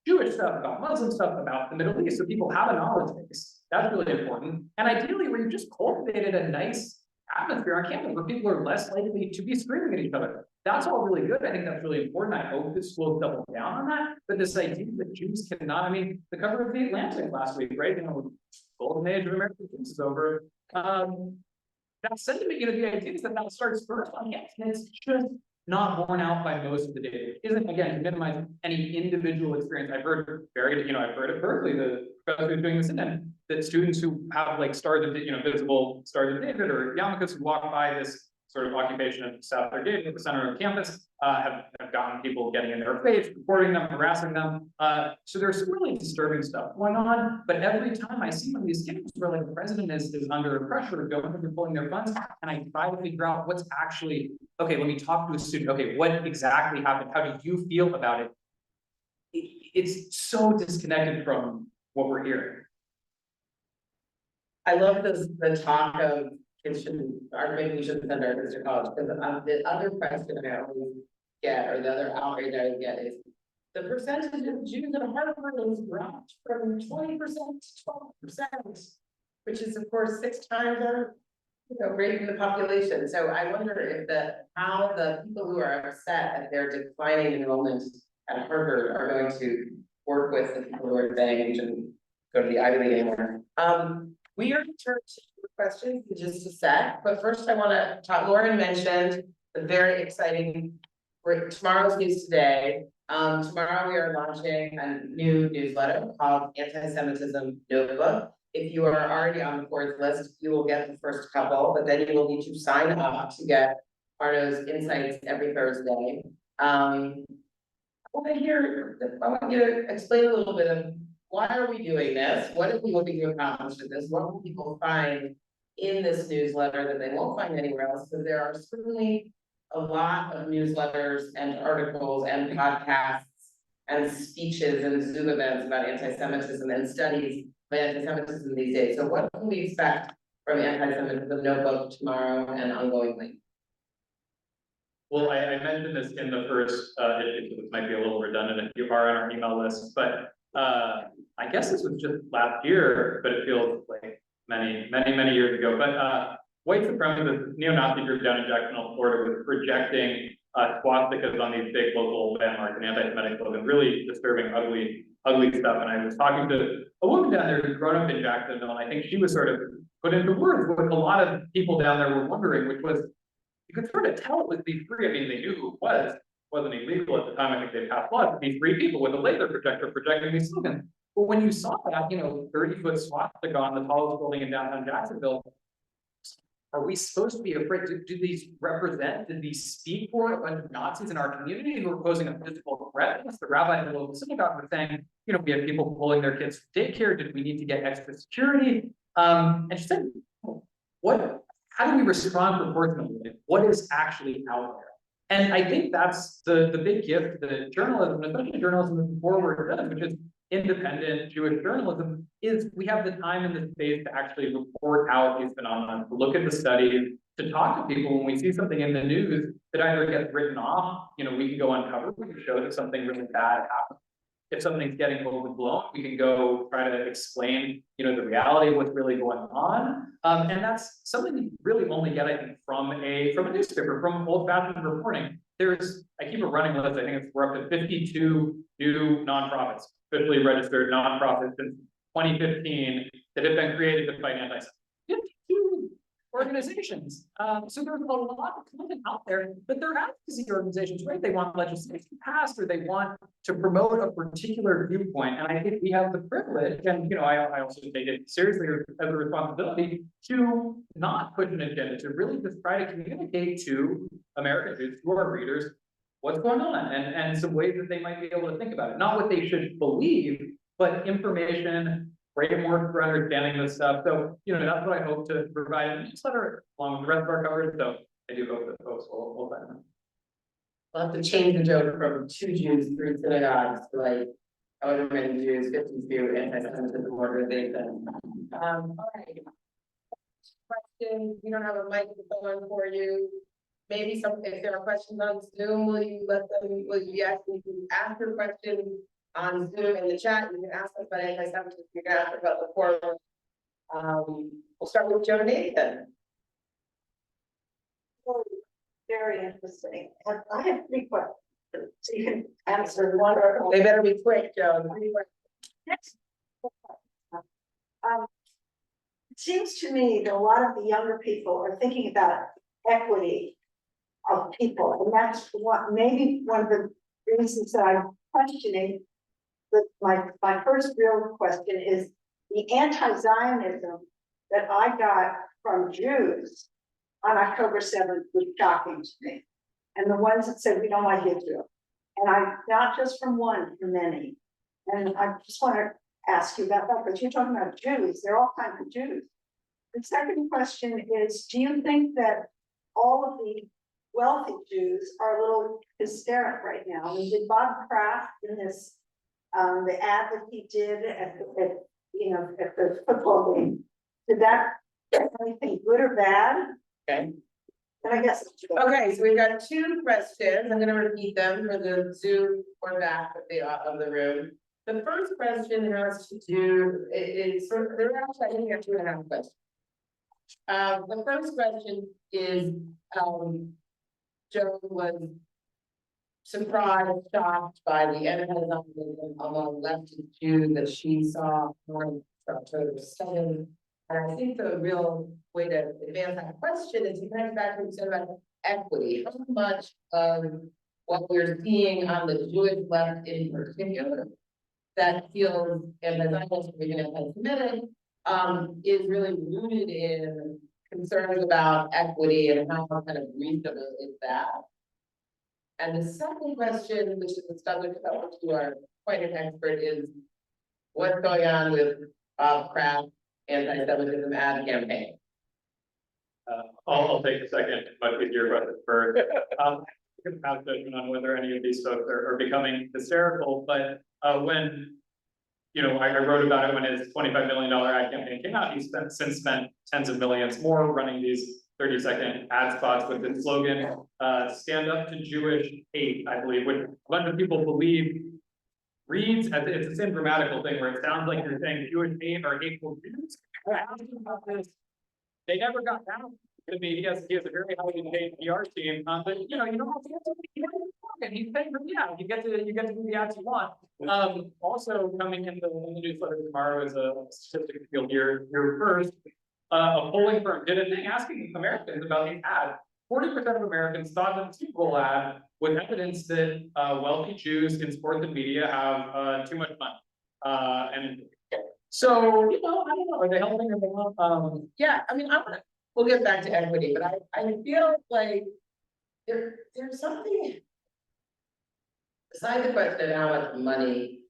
Jewish stuff, about Muslim stuff, about the Middle East. So people have a knowledge base. That's really important. And ideally, where you've just cultivated a nice atmosphere on campus where people are less likely to be screaming at each other. That's all really good. I think that's really important. I hope that schools double down on that. But this idea that Jews cannot, the cover of the Atlantic last week, right? Golden age of American Jews is over. That sentiment, the idea is that starts first on campus, and it's just not borne out by most of the data. It isn't, again, to minimize any individual experience. I've heard I've heard at Berkeley, the professor who's doing this, and then that students who have like stars of, visible stars of David or yarmulkes who walk by this sort of occupation of South Gate at the center of campus, have gotten people getting in their face, reporting them, harassing them. So there's some really disturbing stuff going on. But every time I see one of these cases where like the president is under pressure to go into pulling their funds, and I try to figure out what's actually, okay, let me talk to a student. Okay, what exactly happened? How do you feel about it? It's so disconnected from what we're hearing. I love the talk of kids shouldn't, or maybe we shouldn't send our kids to college, because the other question I always get, or the other outrage I get is, the percentage of Jews at Harvard has dropped from 20% to 12%, which is of course 6 times our rate in the population. So I wonder if how the people who are upset at their declining enrollment at Harvard are going to work with the people who are saying we shouldn't go to the Ivy League anymore. We are going to turn to questions in just a sec, but first I want to talk. Lauren mentioned the very exciting tomorrow's news today. Tomorrow we are launching a new newsletter called Antisemitism Notebook. If you are already on the board's list, you will get the first couple, but then you will need to sign up to get Arno's insights every Thursday. I want you to explain a little bit of why are we doing this? What are we looking to accomplish with this? What will people find in this newsletter that they won't find anywhere else? Because there are certainly a lot of newsletters and articles and podcasts and speeches and Zoom events about anti-Semitism and studies of anti-Semitism these days. So what can we expect from Antisemitism Notebook tomorrow and ongoingly? Well, I mentioned this in the first issue, so this might be a little redundant if you are on our email list, but I guess this was just last year, but it feels like many years ago. But white supremacy, the neo-Nazi group down in Jacksonville, Florida, was projecting swastikas on these big local landmarks and anti-Semitic slogans, really disturbing, ugly stuff. And I was talking to a woman down there who'd grown up in Jacksonville, and I think she was sort of put into words what a lot of people down there were wondering, which was, you could sort of tell it was these 3, they knew who it was. Wasn't illegal at the time. I think they passed laws. These 3 people with a laser projector projecting these slogans. But when you saw that, 30-foot swastika on the tallest building in downtown Jacksonville, are we supposed to be afraid? Do these represent? Did these speak for a bunch of Nazis in our community who were posing a physical threat? The rabbi in the local synagogue was saying, we have people pulling their kids from daycare. Did we need to get extra security? And she said, how do we respond proportionally? What is actually out there? And I think that's the big gift that journalism, especially journalism moving forward, does, which is independent Jewish journalism is we have the time and the space to actually report out these phenomena, to look at the studies, to talk to people when we see something in the news that either gets written off, we can go uncover, we can show that something really bad happened. If something's getting overblown, we can go try to explain, the reality of what's really going on. And that's something you really only get, I think, from a newspaper, from old-fashioned reporting. I keep a running list, I think we're up to 52 new nonprofits, officially registered nonprofits since 2015 that have been created to fight anti-Semitism. 52 organizations. So there's a lot of content out there, but they're advocacy organizations, right? They want legislation passed, or they want to promote a particular viewpoint. And I think we have the privilege, and I also take it seriously as a responsibility to not push an agenda, to really just try to communicate to Americans, to our readers, what's going on and some ways that they might be able to think about it. Not what they should believe, but information, framework for understanding this stuff. So, that's what I hope to provide in the newsletter along with the rest of our coverage. So I do hope that folks will find them. We'll have to change the joke from 2 Jews, 3 synagogues to like however many Jews, 52 anti-Semitism organizations. All right. Question, we don't have a microphone for you. Maybe if there are questions on Zoom, will you be asking to ask your questions on Zoom in the chat? You can ask us about anti-Semitism, you can ask about the forum. We'll start with Joe Nathan. Very interesting. I have 3 questions, so you can answer one or They better be quick, Joe. next. It seems to me that a lot of the younger people are thinking about equity of people, and that's maybe one of the reasons that I'm questioning. But my first real question is the anti-Zionism that I got from Jews on October 7th was shocking to me. And the ones that said we don't like Israel. And not just from one, from many. And I just want to ask you about that, but you're talking about Jews, there are all kinds of Jews. The second question is, do you think that all of the wealthy Jews are a little hysteric right now? I mean, did Bob Kraft in this, the ad that he did at the football game, did that get anything good or bad? Okay. And I guess. Okay, so we've got 2 questions. I'm going to repeat them for the Zoom format of the room. The first question has to do, they're actually, I think you have 2.5 questions. The first question is, Joe was surprised, shocked by the anti-Semitism among leftist Jews that she saw on October 7th. And I think the real way to advance that question is to connect back to what you said about equity. How much of what we're seeing on the Jewish left in particular that feels anti-Zionist or even anti-Semitic is really rooted in concerns about equity and how kind of reasonable is that? And the second question, which is the subject about which you are quite an expert, is what's going on with Bob Kraft anti-Semitism ad campaign? I'll take a second, but with your question first. You can have judgment on whether any of these folks are becoming hysterical, but when I wrote about it when his $25 million ad campaign came out. He's since spent tens of millions more running these 30-second ad spots with the slogan, stand up to Jewish hate, I believe, which a bunch of people believe reads as it's a grammatical thing where it sounds like you're saying Jewish hate or hateful Jews. I asked him about this. They never got down to me. He has a very highly paid PR team, but you don't have to get to and he's paying for you get to do the ads you want. Also coming in the newsletter tomorrow is a statistic you'll hear first. A polling firm did a thing asking Americans about these ads. 40% of Americans thought that the Super Bowl ad was evidence that wealthy Jews in sports and media have too much money. And so, I don't know, are they helping or not? Yeah, I mean, we'll get back to equity, but I feel like there's something beside the question of how much money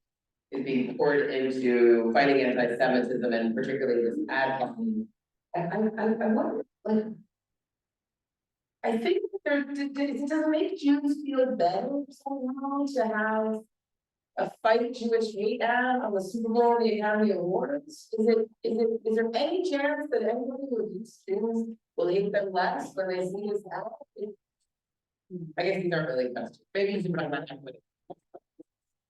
is being poured into fighting anti-Semitism and particularly this ad campaign. I wonder, like, I think it doesn't make Jews feel better somehow to have a fight Jewish hate ad on the Super Bowl and the Academy Awards? Is there any chance that anybody with these students will hate them less when they see this ad? I guess these aren't really questions, maybe you can talk about equity.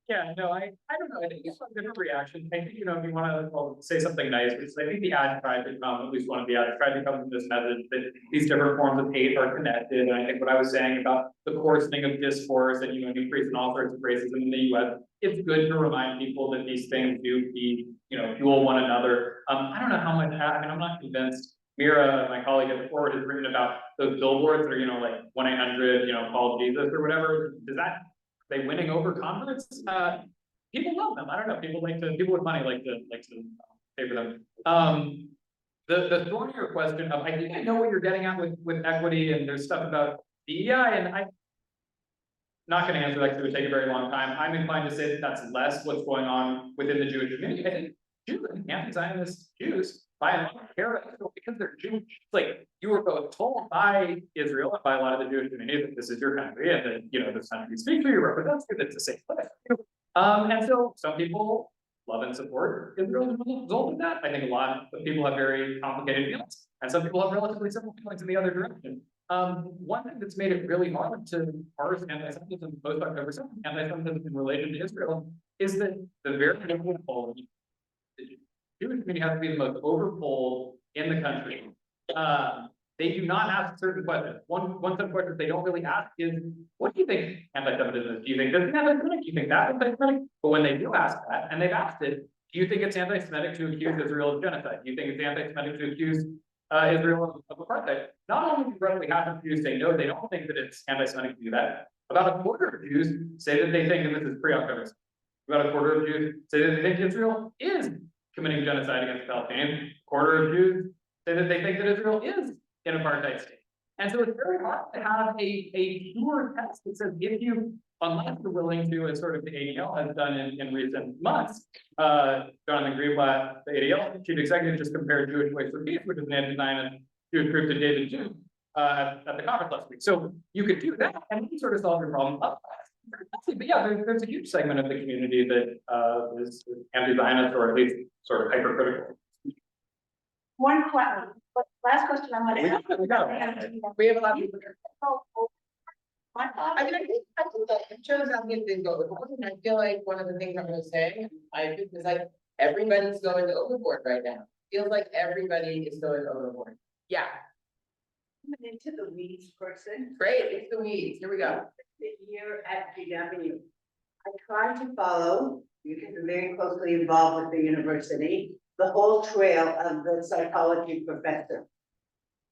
Yeah, no, I don't know, I think it's a different reaction, I think, if you wanna, well, say something nice, because I think the ad tried to come, at least one of the ads tried to come with this message that these different forms of hate are connected, and I think what I was saying about the coarsening of discourse and, an increase in all sorts of racism in the US, it's good to remind people that these things do feed, fuel one another. I don't know how much, I'm not convinced. Mira, my colleague at the Forward, has written about those billboards that are, like 1-800, call Jesus or whatever, are they winning over converts? People love them. I don't know. People with money like to pay for them. The thornier question of, I think I know what you're getting at with equity, and there's stuff about DEI, and I'm not going to answer that because it would take a very long time. I'm inclined to say that that's less what's going on within the Jewish community. I think Jews and anti-Zionist Jews, by and large, care about Israel because they're Jewish. It's like you were both told by Israel and by a lot of the Jewish community that this is your country and that this country speaks for you, represents you, that's a safe place. And so some people love and support Israel as a result of that. I think a lot of people have very complicated feelings, and some people have relatively simple feelings in the other direction. One thing that's made it really hard to parse anti-Semitism, post October 7th, anti-Semitism in relation to Israel, is that the very difficult poll, the Jewish community has to be the most overpolled in the country. They do not ask certain questions. One set of questions they don't really ask is, what do you think anti-Semitism is? Do you think this is anti-Semitic? Do you think that's anti-Semitic? But when they do ask that, and they've asked it, do you think it's anti-Semitic to accuse Israel of genocide? Do you think it's anti-Semitic to accuse Israel of apartheid? Not only do roughly half of Jews say no, they don't think that it's anti-Semitic to do that. About a quarter of Jews say that they think, and this is pre-October, about a quarter of Jews say that they think Israel is committing genocide against the Palestinians. A quarter of Jews say that they think that Israel is an apartheid state. And so it's very hard to have a pure test that says if you, unless you're willing to, as sort of the ADL has done in recent months, Jonathan Greenblatt, the ADL chief executive, just compared Jewish Ways for Peace, which is an anti-Zionist Jewish group, to David Duke at the conference last week. So you could do that and you sort of solve your problem up. But yeah, there's a huge segment of the community that is anti-Zionist or at least sort of hypercritical. One question, last question I want to ask. We have a lot of people here. My thought, I think that it shows how things didn't go overboard, and I feel like one of the things I'm gonna say, is like everybody's going overboard right now. Feels like everybody is going overboard. Yeah, I'm an into the weeds person. great, it's the weeds, here we go. Here at GW, I try to follow, because I'm very closely involved with the university, the whole trail of the psychology professor.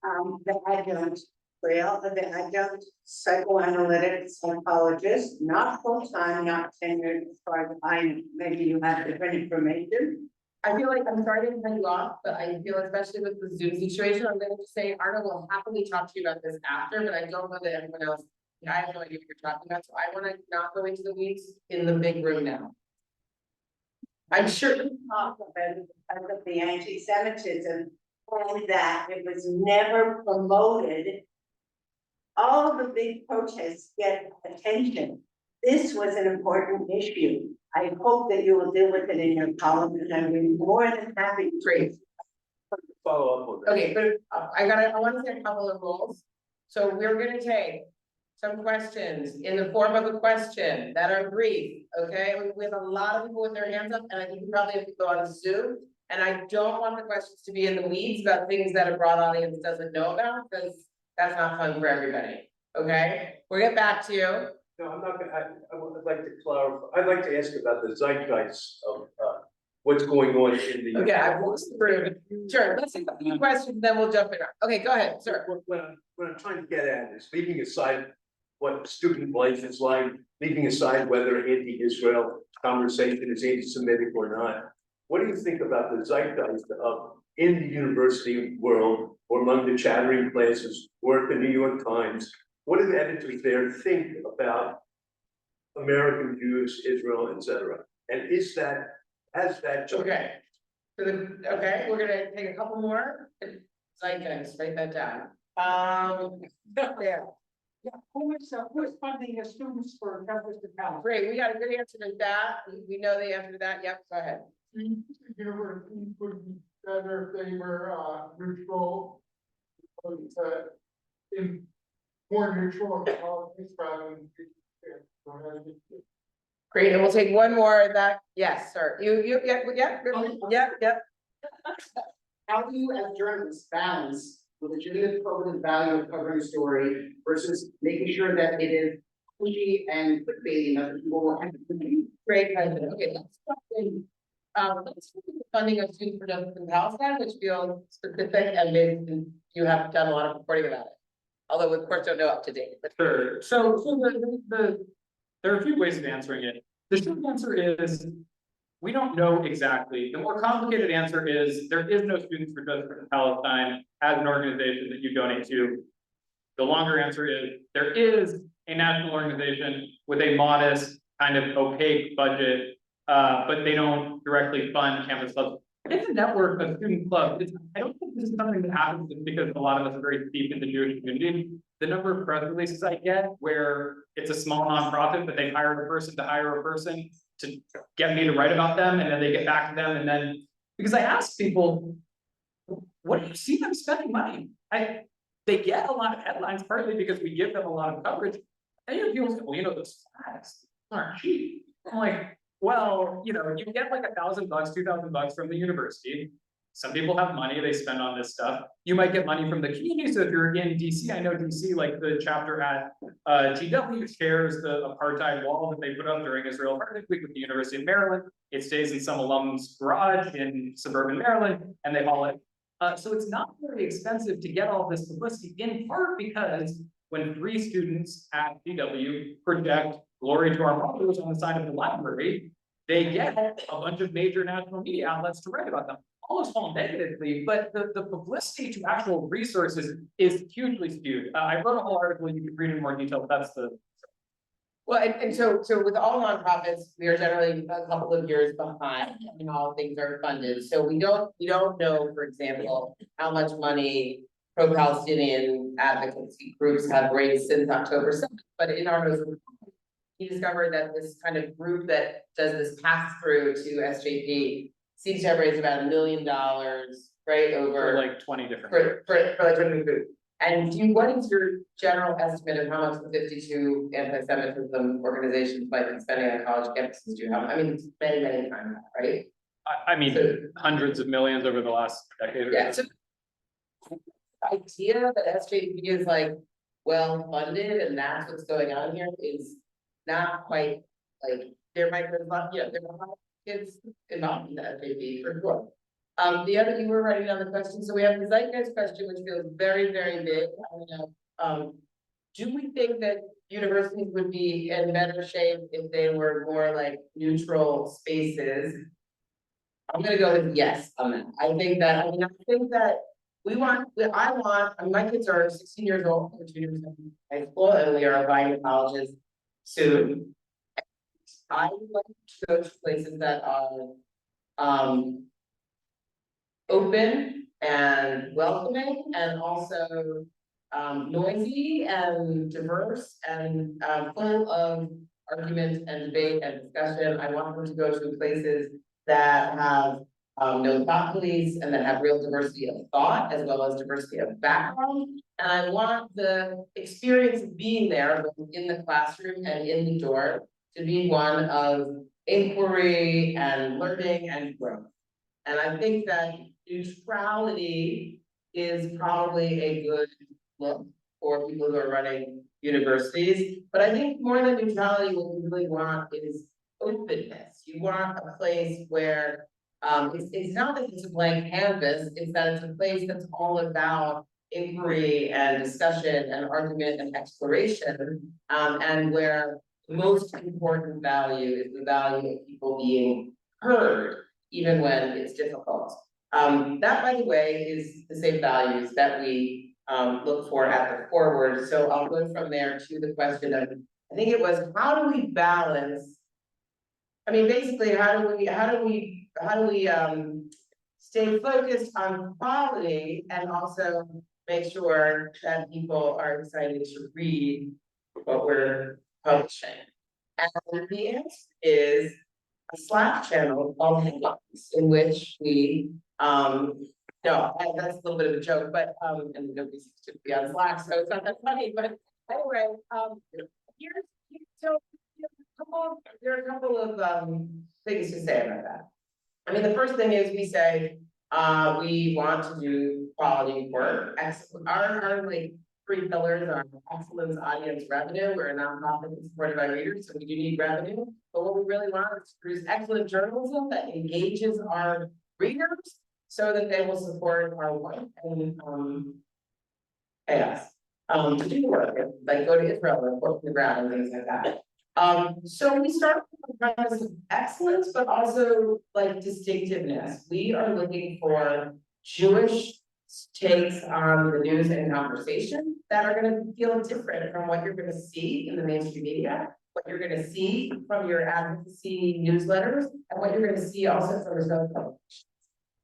The adjunct trail of the adjunct psychoanalytic psychologist, not full-time, not tenured, as far as I know. Maybe you have different information. I feel like, I'm sorry to cut you off, but I feel especially with the Zoom situation, I'm gonna just say, Arno will happily talk to you about this after, but I don't know that everyone else, I have no idea what you're talking about, so I wanna not go into the weeds in the big room now. I'm sure. Talk about the anti-Semitism and that it was never promoted. All of the big protests get attention. This was an important issue. I hope that you will deal with it in your column, and I'll be more than happy. Great. Follow up on that. Okay, but I want to say a couple of rules. So we're gonna take some questions in the form of a question that are brief, okay? We have a lot of people with their hands up, and I think we probably have to go on Zoom. And I don't want the questions to be in the weeds about things that a broad audience doesn't know about, because that's not fun for everybody, okay? We'll get back to you. No, I'm not gonna, I would like to clarify, I'd like to ask about the zeitgeist of, what's going on in the. Okay, I've walked through it. Sure, let's take a few questions, then we'll jump in. Okay, go ahead, sir. What I'm trying to get at is leaving aside what student life is like, leaving aside whether anti-Israel conversation is anti-Semitic or not. What do you think about the zeitgeist of, in the university world, or among the chattering classes, or at the New York Times? What do the editors there think about American Jews, Israel, etc.? And has that? Okay. Okay, we're gonna take a couple more. Zeitgeist, write that down. There. Who is funding the students for campus to town? Great, we got a good answer to that. We know the answer to that. Yep, go ahead. Universities would be better if they were, neutral. In more neutral politics rather than. Great, and we'll take one more of that. Yes, sir. Yep. How do you as journalists balance the legitimate public value of covering a story versus making sure that it is pushy and clickbaity enough that people will have to? Great question. Okay, let's start in, let's look at the funding of students for justice in Palestine, which feels specific and maybe you have done a lot of reporting about it. Although we of course don't know up to date, but. Sure, so there are a few ways of answering it. The short answer is, we don't know exactly. The more complicated answer is, there is no Students for Justice in Palestine as an organization that you donate to. The longer answer is, there is a national organization with a modest, kind of opaque budget, but they don't directly fund campus clubs. It's a network of student clubs. I don't think this is something that happens just because a lot of us are very deep in the Jewish community. The number of press releases I get where it's a small nonprofit, but they hired a person to hire a person to get me to write about them, and then they get back to them, and then, because I ask people, what do you see them spending money? They get a lot of headlines, partly because we give them a lot of coverage. And people say, well, those flags aren't cheap. I'm like, well, you get like $1,000, $2,000 from the university. Some people have money they spend on this stuff. You might get money from the community. So if you're in DC, I know DC, like the chapter at TW shares the apartheid wall that they put up during Israel Apartheid Week with the University of Maryland. It stays in some alum's garage in suburban Maryland, and they haul it. So it's not very expensive to get all this publicity, in part because when 3 students at TW project "Glory to Our Martyrs" on the side of the library, they get a bunch of major national media outlets to write about them. Almost all negatively, but the publicity to actual resources is hugely skewed. I wrote a whole article, you can read in more detail, but that's the. Well, and so with all nonprofits, we are generally a couple of years behind in how things are funded. So we don't know, for example, how much money pro-Palestinian advocacy groups have raised since October 7th. But in our most we discovered that this kind of group that does this pass through to SJP seems to have raised about $1 million, right, over For like 20 different. for like 20 groups. And what is your general estimate of how much the 52 anti-Semitism organizations might be spending on college campuses? Do you have? I mean, it's many times, right? I mean, so, hundreds of millions over the last decade. Yeah. So the idea that SJP is like well funded and that's what's going on here is not quite like there might be a lot, there are a lot of kids involved in the SJP for sure. The other, you were writing down the question, so we have the zeitgeist question, which feels very, very big. Do we think that universities would be in better shape if they were more like neutral spaces? I'm gonna go with yes on that. I think that my kids are 16 years old, they're 2 years in high school, and we are applying to colleges soon. I would like to go to places that are open and welcoming and also noisy and diverse and full of argument and debate and discussion. I want them to go to places that have no thought police and that have real diversity of thought as well as diversity of background. And I want the experience of being there, both in the classroom and in the door, to be one of inquiry and learning and growth. And I think that neutrality is probably a good look for people who are running universities. But I think more than neutrality, what you really want is openness. You want a place where it's not that it's a blank canvas, it's that it's a place that's all about inquiry and discussion and argument and exploration, and where the most important value is the value of people being heard, even when it's difficult. That, by the way, is the same values that we look for at the forward. So I'll go from there to the question of, I think it was, how do we balance? I mean, basically, how do we stay focused on quality and also make sure that people are excited to read what we're publishing. And the answer is a Slack channel called Headlines, in which we, no, that's a little bit of a joke, but, and nobody seems to be on Slack, so it's not that funny, but anyway, so, there are a couple of, things to say about that. I mean, the first thing is we say, we want to do quality work. Our like 3 pillars are excellence, audience, revenue. We're a nonprofit that's supported by readers, so we do need revenue. But what we really want is to produce excellent journalism that engages our readers so that they will support our work and yes, to do work, like go to Israel or work on the ground and things like that. So we start with the premise of excellence, but also like distinctiveness. We are looking for Jewish takes on the news and conversation that are gonna feel different from what you're gonna see in the mainstream media, what you're gonna see from your advocacy newsletters, and what you're gonna see also from your social publications.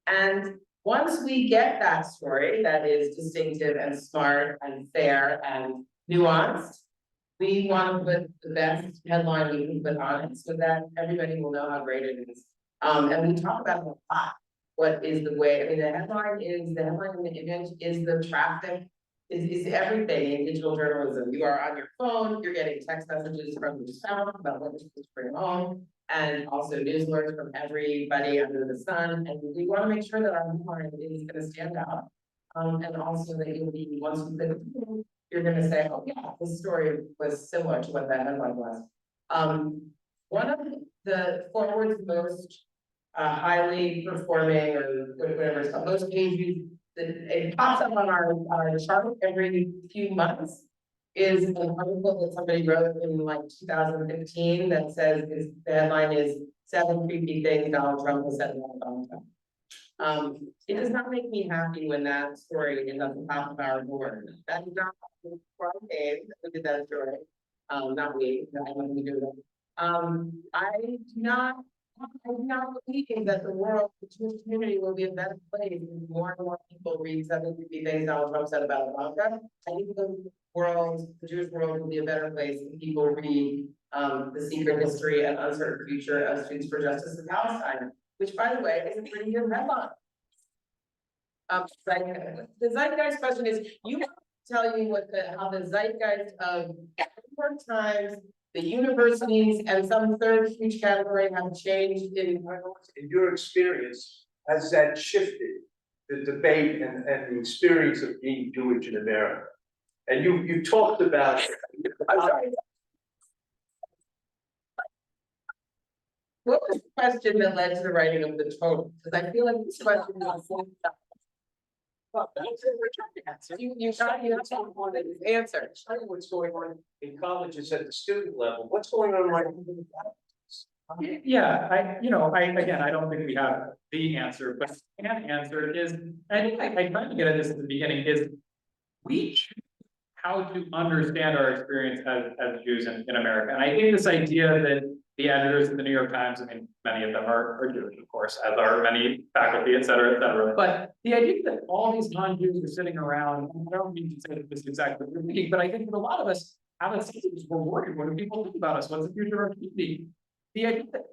And once we get that story that is distinctive and smart and fair and nuanced, we want to put the best headline we can put on it so that everybody will know how great it is. And we talk about it a lot. What is the way, I mean, the headline and the image is the traffic, is everything in digital journalism. You are on your phone, you're getting text messages from your spouse about what you're supposed to bring home, and also news alerts from everybody under the sun. And we want to make sure that our headline is going to stand out. And also that you'll be, once you put it through, you're gonna say, oh yeah, this story was similar to what that headline was. One of the forward's most highly performing or whatever it's called, most page views, it pops up on our chart every few months, is an article that somebody wrote in like 2015 that says the headline is 7 creepy things Donald Trump has said about Donald Trump. It does not make me happy when that story is at the top of our board. That is not Friday, we did that story. Not we, I don't do that. I do not believe that the world, the Jewish community will be a better place if more and more people read 7 creepy things Donald Trump said about Ivanka. I think the Jewish world will be a better place if people read The Secret History and Uncertain Future of Students for Justice in Palestine, which, by the way, is a pretty good headline. The zeitgeist question is, you want to tell you how the zeitgeist of the New York Times, the universities, and some third huge category have changed in your experience, has that shifted the debate and the experience of being Jewish in America? And you talked about. I'm sorry. What was the question that led to the writing of the total? Because I feel like this question is the same stuff. Well, that's what we're trying to answer. You have to want to answer. Tell me what's going on in colleges at the student level. What's going on right now? Yeah, I don't think we have the answer, but the answer is, I think I tried to get at this at the beginning, is we choose how to understand our experience as Jews in America. And I think this idea that the editors of the New York Times, I mean, many of them are Jewish, of course, as are many faculty, et cetera, et cetera. But the idea that all these non-Jews are sitting around, I don't mean to say that this is exactly what we're thinking, but I think that a lot of us have a sense we're worried. What do people think about us? What's the future of our community? The idea that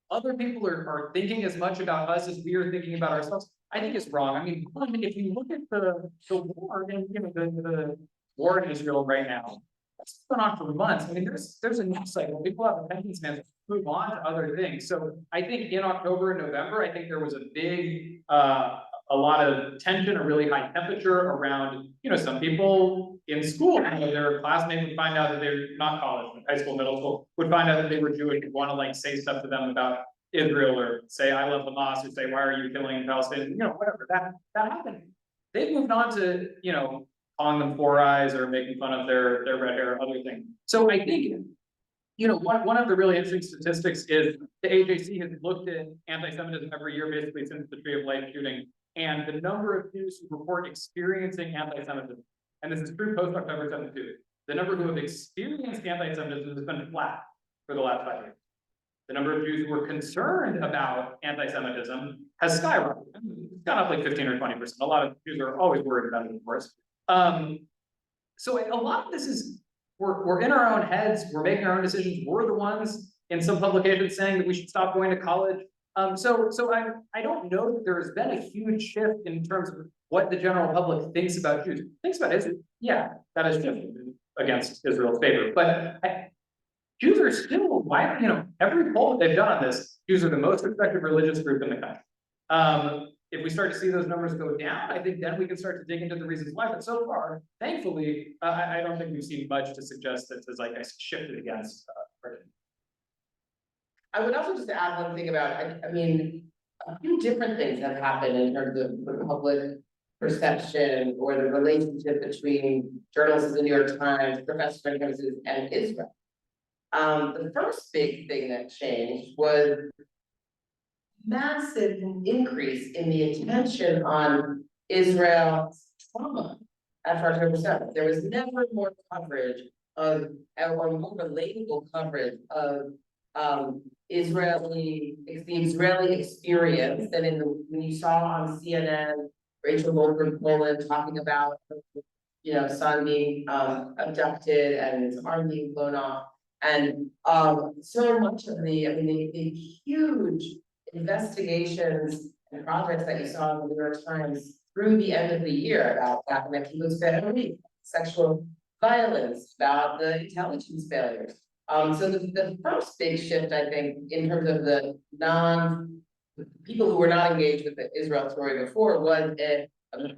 other people are thinking as much about us as we are thinking about ourselves, I think is wrong. I mean, if you look at the war and the war in Israel right now, that's going on for months. I mean, there's a news cycle. People have attention spans, move on to other things. So I think in October and November, I think there was a big, a lot of tension, a really high temperature around, some people in school, their classmates would find out that they're not college, high school, middle school, would find out that they were Jewish and want to like say stuff to them about Israel or say, I love Hamas, or say, why are you killing Palestinians? Whatever, that happened. They've moved on to, calling them four eyes or making fun of their red hair or other things. So I think, one of the really interesting statistics is the AJC has looked at anti-Semitism every year, basically since the Tree of Life shooting, and the number of Jews who report experiencing anti-Semitism, and this is true post-October 72, the number who have experienced anti-Semitism has been flat for the last 5 years. The number of Jews who were concerned about anti-Semitism has skyrocketed. It's gone up like 15 or 20%. A lot of Jews are always worried about it, of course. So a lot of this is, we're in our own heads, we're making our own decisions, we're the ones in some publications saying that we should stop going to college. So I don't know that there's been a huge shift in terms of what the general public thinks about Jews. Thinks about Israel, yeah, that has shifted against Israel's favor, but Jews are still widely, every poll that they've done on this, Jews are the most respected religious group in the country. If we start to see those numbers go down, I think then we can start to dig into the reasons why, but so far, thankfully, I don't think we've seen much to suggest that the zeitgeist shifted against Britain. I would also just add one thing about, I mean, a few different things have happened in terms of the public perception or the relationship between journalists in the New York Times, professors and Israel. The first big thing that changed was massive increase in the attention on Israel's trauma after October 7th. There was never more coverage of, or more relatable coverage of the Israeli experience than when you saw on CNN, Rachel Goldberg Poland talking about, son being abducted and his arm being blown off. And so much of the huge investigations and projects that you saw in the New York Times through the end of the year about Aftermath of Oct, sexual violence, about the intelligence failures. So the first big shift, I think, in terms of the people who were not engaged with the Israel story before was a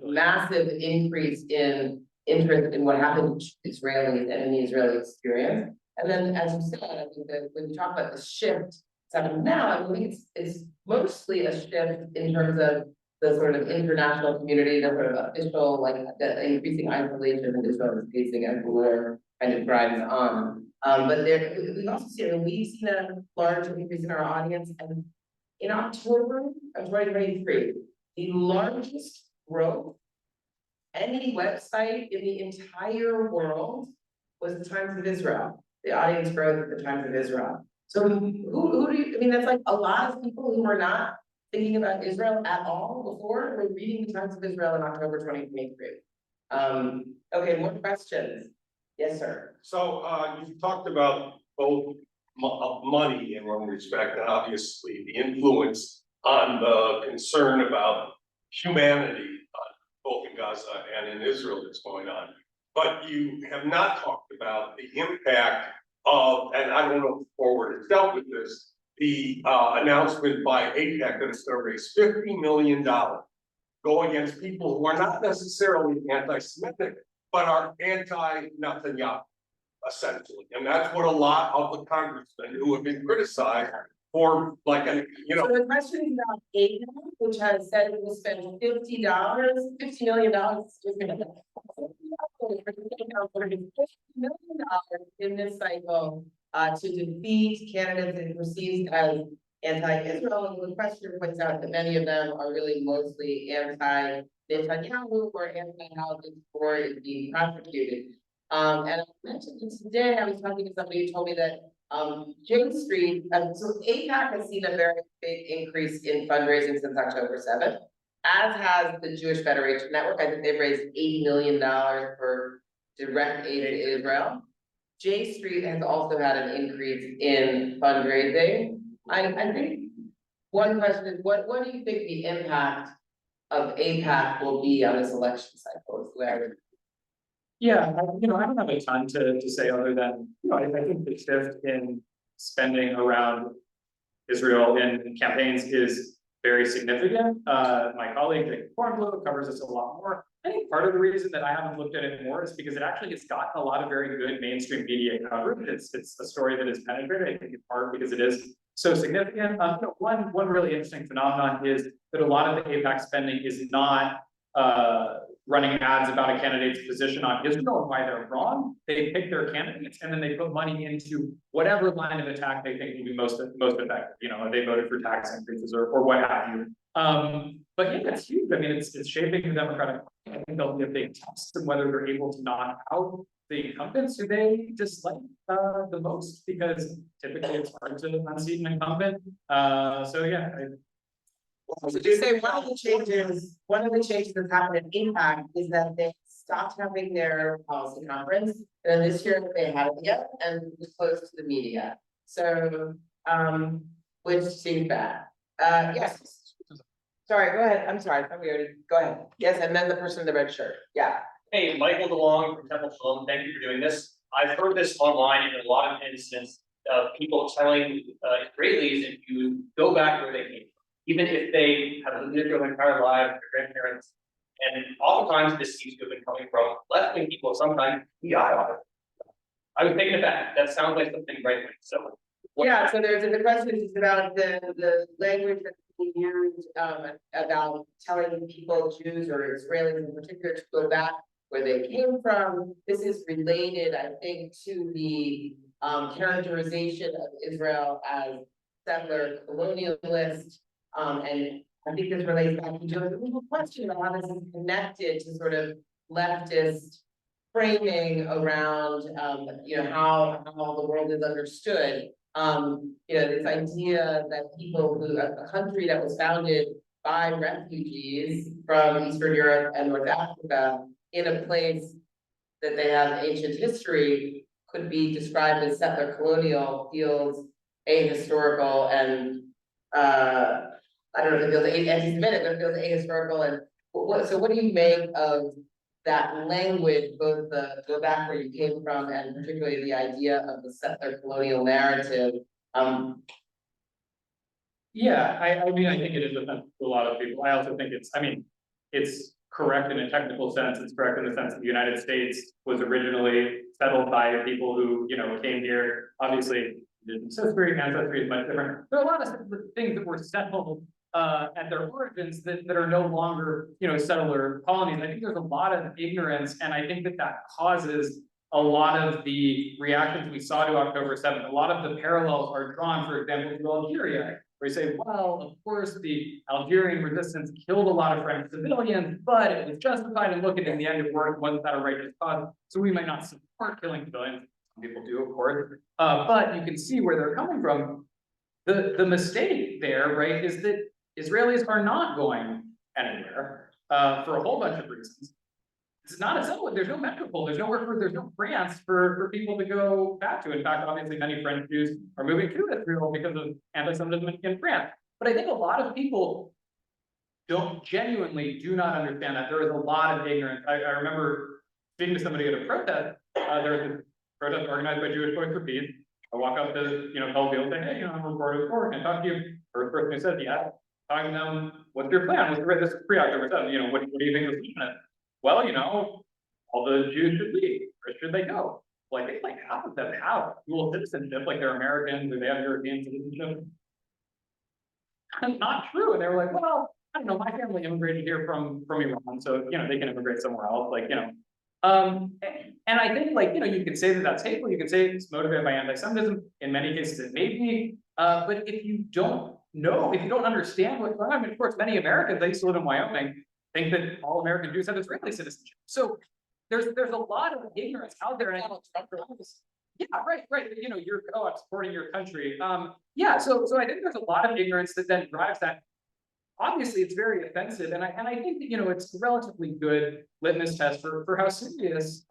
massive increase in interest in what happened to Israelis and in the Israeli experience. And then, as you said, I think that when you talk about the shift that's happening now, I think it's mostly a shift in terms of the sort of international community, the sort of official, like the increasing isolation that Israel is facing as the war kind of drives on. But we've also seen, we've seen a large increase in our audience, and in October of 2023, the largest growth any website in the entire world was the Times of Israel. The audience growth at the Times of Israel. So who do you, I mean, that's like a lot of people who were not thinking about Israel at all before were reading the Times of Israel in October 2023. Okay, more questions? Yes, sir. So you talked about both money in one respect, and obviously the influence on the concern about humanity, both in Gaza and in Israel that's going on. But you have not talked about the impact of, and I don't know if Forward has dealt with this, the announcement by AIPAC that it's going to raise $50 million, go against people who are not necessarily anti-Semitic, but are anti-Netanyahu, essentially. And that's what a lot of the congressmen who have been criticized for, like, So the question is about AIPAC, which has said it will spend $50 million, in this cycle to defeat candidates it perceives as anti-Israel. And the question points out that many of them are really mostly anti-Netanyahu or anti-how this war is being prosecuted. And I mentioned this today, I was talking to somebody who told me that J Street, so AIPAC has seen a very big increase in fundraising since October 7th, as has the Jewish Federation Network. I think they've raised $80 million for direct aid to Israel. J Street has also had an increase in fundraising. I think one question is, what do you think the impact of AIPAC will be on this election cycle? Is the way I would. Yeah, I don't have a ton to say other than, I think the shift in spending around Israel in campaigns is very significant. My colleague, Jake Kornblum, covers this a lot more. I think part of the reason that I haven't looked at it more is because it actually has gotten a lot of very good mainstream media coverage. It's a story that is penetrated, I think in part because it is so significant. One really interesting phenomenon is that a lot of the AIPAC spending is not running ads about a candidate's position on Israel and why they're wrong. They pick their candidates and then they put money into whatever line of attack they think will be most effective. They voted for tax increases or what have you. But yeah, it's huge. I mean, it's shaping the Democratic Party. I think there'll be a big test of whether they're able to knock out the incumbents who they dislike the most, because typically it's hard to unseat an incumbent. So yeah. So just say one of the changes that's happened in APAC is that they stopped having their policy conference. And this year they haven't yet, and it was closed to the media. So, which seemed bad. Yes. Sorry, go ahead. I'm sorry. I thought we already, go ahead. Yes, and then the person in the red shirt. Yeah. Hey, Michael DeLong from Temple Shalom, thank you for doing this. I've heard this online in a lot of instances of people telling Israelis if you go back where they came from, even if they have lived Israel their entire lives, their grandparents, and oftentimes this seems to have been coming from left-wing people, sometimes the aisle. I was taken aback. That sounds like something right-wing, so. Yeah, so there's the question is about the language that's being used about telling people, Jews or Israelis in particular, to go back where they came from. This is related, I think, to the characterization of Israel as settler colonialist. And I think this relates back to Joe's original question about how this is connected to sort of leftist framing around how the world is understood. This idea that people who, a country that was founded by refugees from Eastern Europe and North Africa in a place that they have ancient history could be described as settler colonial feels ahistorical and I don't know if it feels anti-Semitic, but it feels ahistorical. And what do you make of that language, both the go back where you came from and particularly the idea of the settler colonial narrative? Yeah, I mean, I think it is offensive to a lot of people. I also think it's correct in a technical sense. It's correct in the sense that the United States was originally settled by people who, came here. Obviously, ancestry is much different. There are a lot of things that were settled at their origins that are no longer, settler colonies. I think there's a lot of ignorance, and I think that causes a lot of the reactions we saw to October 7th. A lot of the parallels are drawn, for example, to Algeria, where you say, well, of course, the Algerian resistance killed a lot of French civilians, but it was justified, and look, at in the end, it wasn't that a righteous cause, so we might not support killing civilians. Some people do, of course, but you can see where they're coming from. The mistake there, right, is that Israelis are not going anywhere for a whole bunch of reasons. It's not a settlement. There's no metropole. There's no grants for people to go back to. In fact, obviously, many French Jews are moving to Israel because of anti-Semitism in France. But I think a lot of people genuinely do not understand that. There is a lot of ignorance. I remember speaking to somebody at a protest. There was a protest organized by Jewish Voice for Peace. I walk up to, Tel Aviv and say, hey, I'm a reporter of Can I talk to you? First person who says, yeah. Talking to them, what's your plan? This is pre-October 7th, what do you think is the Well, all the Jews should leave, or should they go? Well, I think like half of them have dual citizenship, like they're Americans or they have European citizenship. That's not true. And they were like, well, I don't know, my family immigrated here from Iran, so they can immigrate somewhere else, and I think you can say that that's hateful, you can say it's motivated by anti-Semitism, in many cases it may be, but if you don't understand what's going on, of course, many Americans, I used to live in Wyoming, think that all American Jews have Israeli citizenship. So there's a lot of ignorance out there. And yeah, right. You're supporting your country. Yeah, so I think there's a lot of ignorance that then drives that. Obviously, it's very offensive, and I think that it's a relatively good litmus test for how serious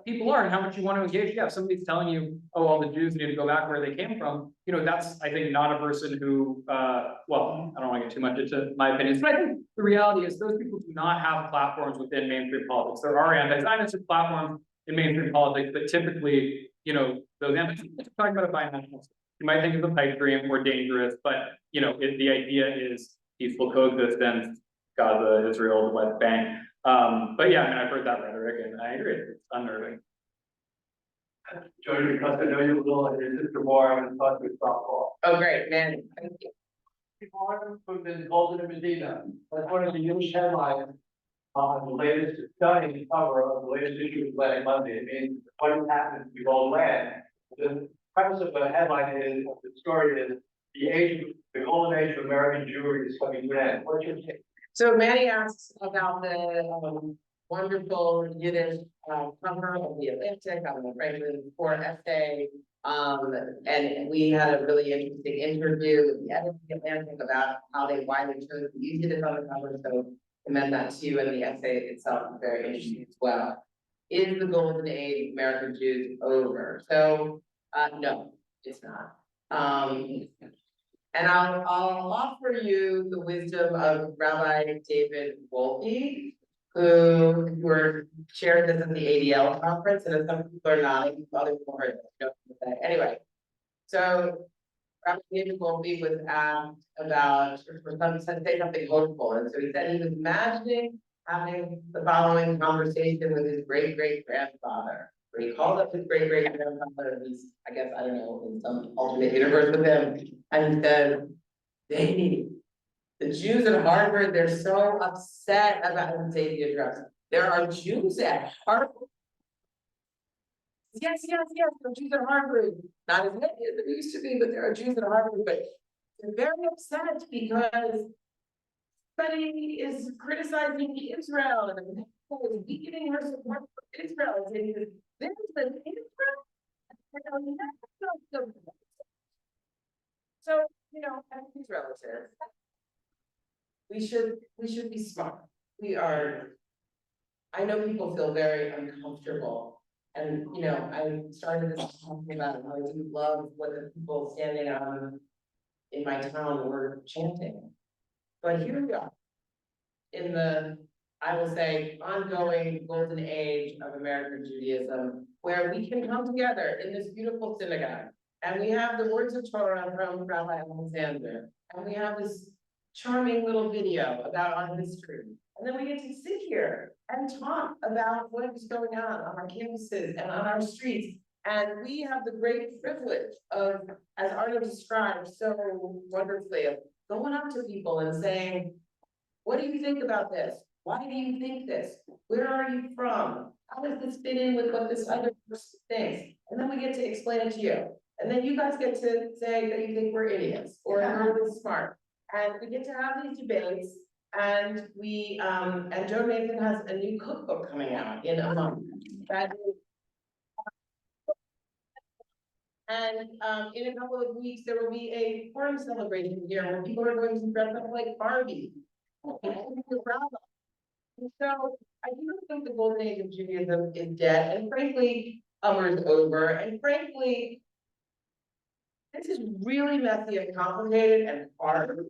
people are and how much you want to engage. Yeah, if somebody's telling you, oh, all the Jews need to go back where they came from, that's, I think, not a person who, well, I don't want to get too much into my opinions, but I think the reality is those people do not have platforms within mainstream politics. There are anti-Zionist platforms in mainstream politics, but typically, those anti-Zionist are talking about a binational state. You might think of the pipe dream more dangerous, but the idea is peaceful coexistence, Gaza, Israel, the West Bank. But yeah, I've heard that rhetoric, and I agree, it's unnerving. Joey, because I know you a little, and your sister more, I'm going to talk to you softball. Oh, great, man. Thank you. People who've been called in Medina. That's one of the huge headlines on the latest stunning cover of the latest issue of Atlantic Monday. It means what has happened to the old land. The premise of the headline is, the story is, the golden age of American Jewry is coming to an end. What's your take? So Manny asks about the wonderful Yiddish cover of the Atlantic on the Franklin Core essay. And we had a really interesting interview with the editor of the Atlantic about why they chose to use Yiddish on the cover, so commend that to you, and the essay itself is very interesting as well. Is the golden age of American Jews over? So, no, it's not. And I'll offer you the wisdom of Rabbi David Wolpe, who shared this at the ADL conference, and some people are nodding, other people heard it. Anyway, so Rabbi David Wolpe was asked about, to say something hopeful, and so he said he was imagining having the following conversation with his great-great-grandfather. Where he called up his great-great-grandfather, he's, I guess, I don't know, in some alternate universe with him, and he said, "Davey, the Jews at Harvard, they're so upset about him taking the address. There are Jews at Harvard." Yes, there are Jews at Harvard. Not as many as there used to be, but there are Jews at Harvard, but they're very upset because somebody is criticizing Israel and is weakening her support for Israel. And saying, "There's an Israel." So, as these relatives, we should be smart. I know people feel very uncomfortable. And, I started this talking about how I do love what the people standing in my town were chanting. But here we are, in the, I will say, ongoing golden age of American Judaism, where we can come together in this beautiful synagogue. And we have the words of Torah from Rabbi Alexander. And we have this charming little video about our history. And then we get to sit here and talk about what is going on our campuses and on our streets. And we have the great privilege of, as Arno described so wonderfully, of going up to people and saying, "What do you think about this? Why do you think this? Where are you from? How does this fit in with what this other person thinks?" And then we get to explain it to you. And then you guys get to say that you think we're idiots or we're really smart. And we get to have these debates. And and Joe Nathan has a new cookbook coming out in a month. And in a couple of weeks, there will be a Purim celebration here where people are going to dress up like Barbie. And so I do think the golden age of Judaism is dead, and frankly, is over. And frankly, this is really messy and complicated and hard.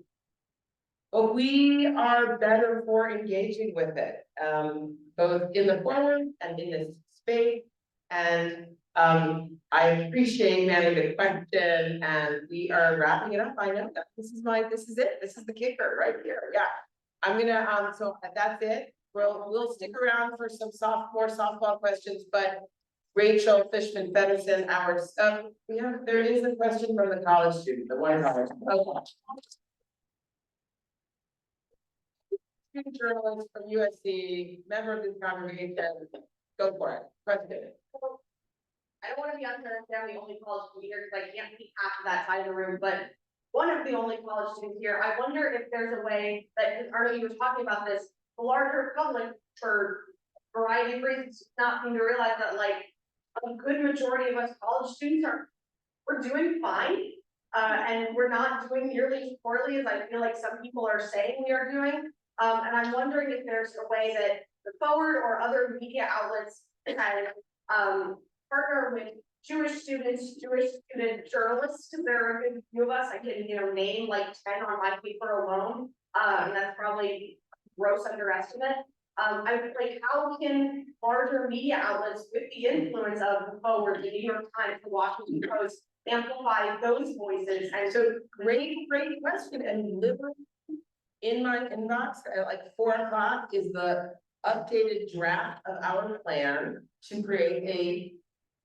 But we are better for engaging with it, both in the forum and in this space. And I appreciate manning the question, and we are wrapping it up. I know that this is it. This is the kicker right here. Yeah, I'm gonna so that's it. We'll stick around for some more softball questions, but Rachel Fishman Feddersen, there is a question from the college student, the one college. Student journalist from USC, member of this congregation. Go for it. Question. I don't want to be unfair and say I'm the only college student here because I can't see half of that side of the room, but one of the only college students here, I wonder if there's a way that, Arno, you were talking about this, the larger public, for a variety of reasons, not seem to realize that a good majority of us college students we're doing fine. And we're not doing nearly as poorly as I feel like some people are saying we are doing. And I'm wondering if there's a way that the Forward or other media outlets can partner with Jewish students, Jewish student journalists, because there are a good few of us. I can, name like 10 on my paper alone. And that's probably a gross underestimate. I would how can larger media outlets with the influence of the Forward, the New York Times, the Washington Post, amplify those voices? And so great question. And literally in my inbox at 4 o'clock is the updated draft of our plan to create a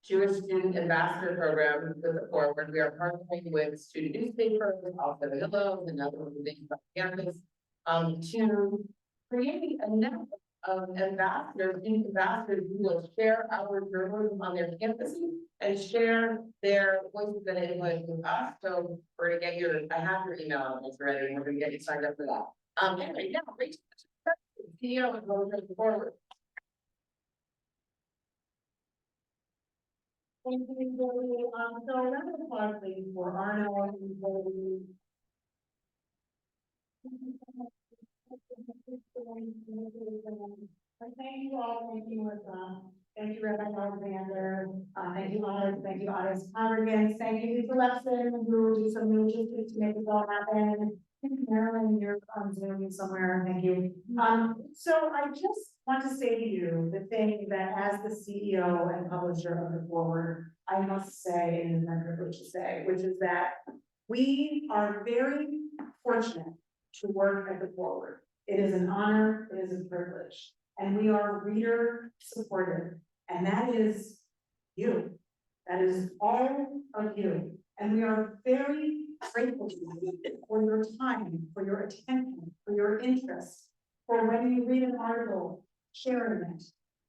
Jewish student ambassador program with the Forward. We are partnering with student newspapers, also the Hills and other organizations on campus, to create a network of ambassadors, student ambassadors who will share our journalism on their campuses and share their voices and input with us. So we're gonna get I have your email address ready, and we're gonna get you signed up for that. Anyway, yeah, Rachel, CEO of the Forward. Thank you, Julie. So round of applause, please, for Arno and Julie. Thank you all, thank you, Melissa. Thank you, Reverend Alexander. Thank you, audience, congregants. Thank you, Lisa Lepson, who will do some logistics to make this all happen. Thank you, Marilyn, you're on Zoom somewhere, thank you. So I just want to say to you the thing that as the CEO and publisher of The Forward, I must say, and it's my privilege to say, which is that we are very fortunate to work at The Forward. It is an honor, it is a privilege, and we are reader supported, and that is you. That is all of you, and we are very grateful to you for your time, for your attention, for your interest, for when you read an article, sharing it.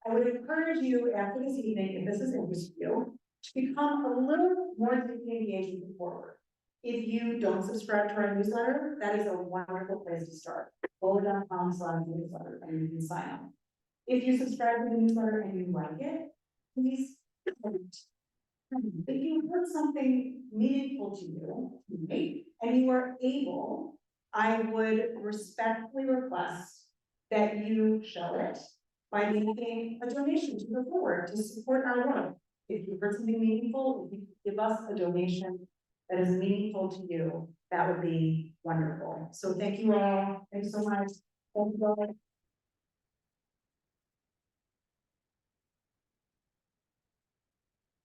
I would encourage you after this evening, if this is interest you, to become a little more deeply engaged with The Forward. If you don't subscribe to our newsletter, that is a wonderful place to start. Forward.com/newsletter, and you can sign up. If you subscribe to the newsletter and you like it, please comment. If you heard something meaningful to you, and you are able, I would respectfully request that you show it by making a donation to The Forward to support our work. If you heard something meaningful, if you give us a donation that is meaningful to you, that would be wonderful. So thank you all. Thanks so much. Thank you all.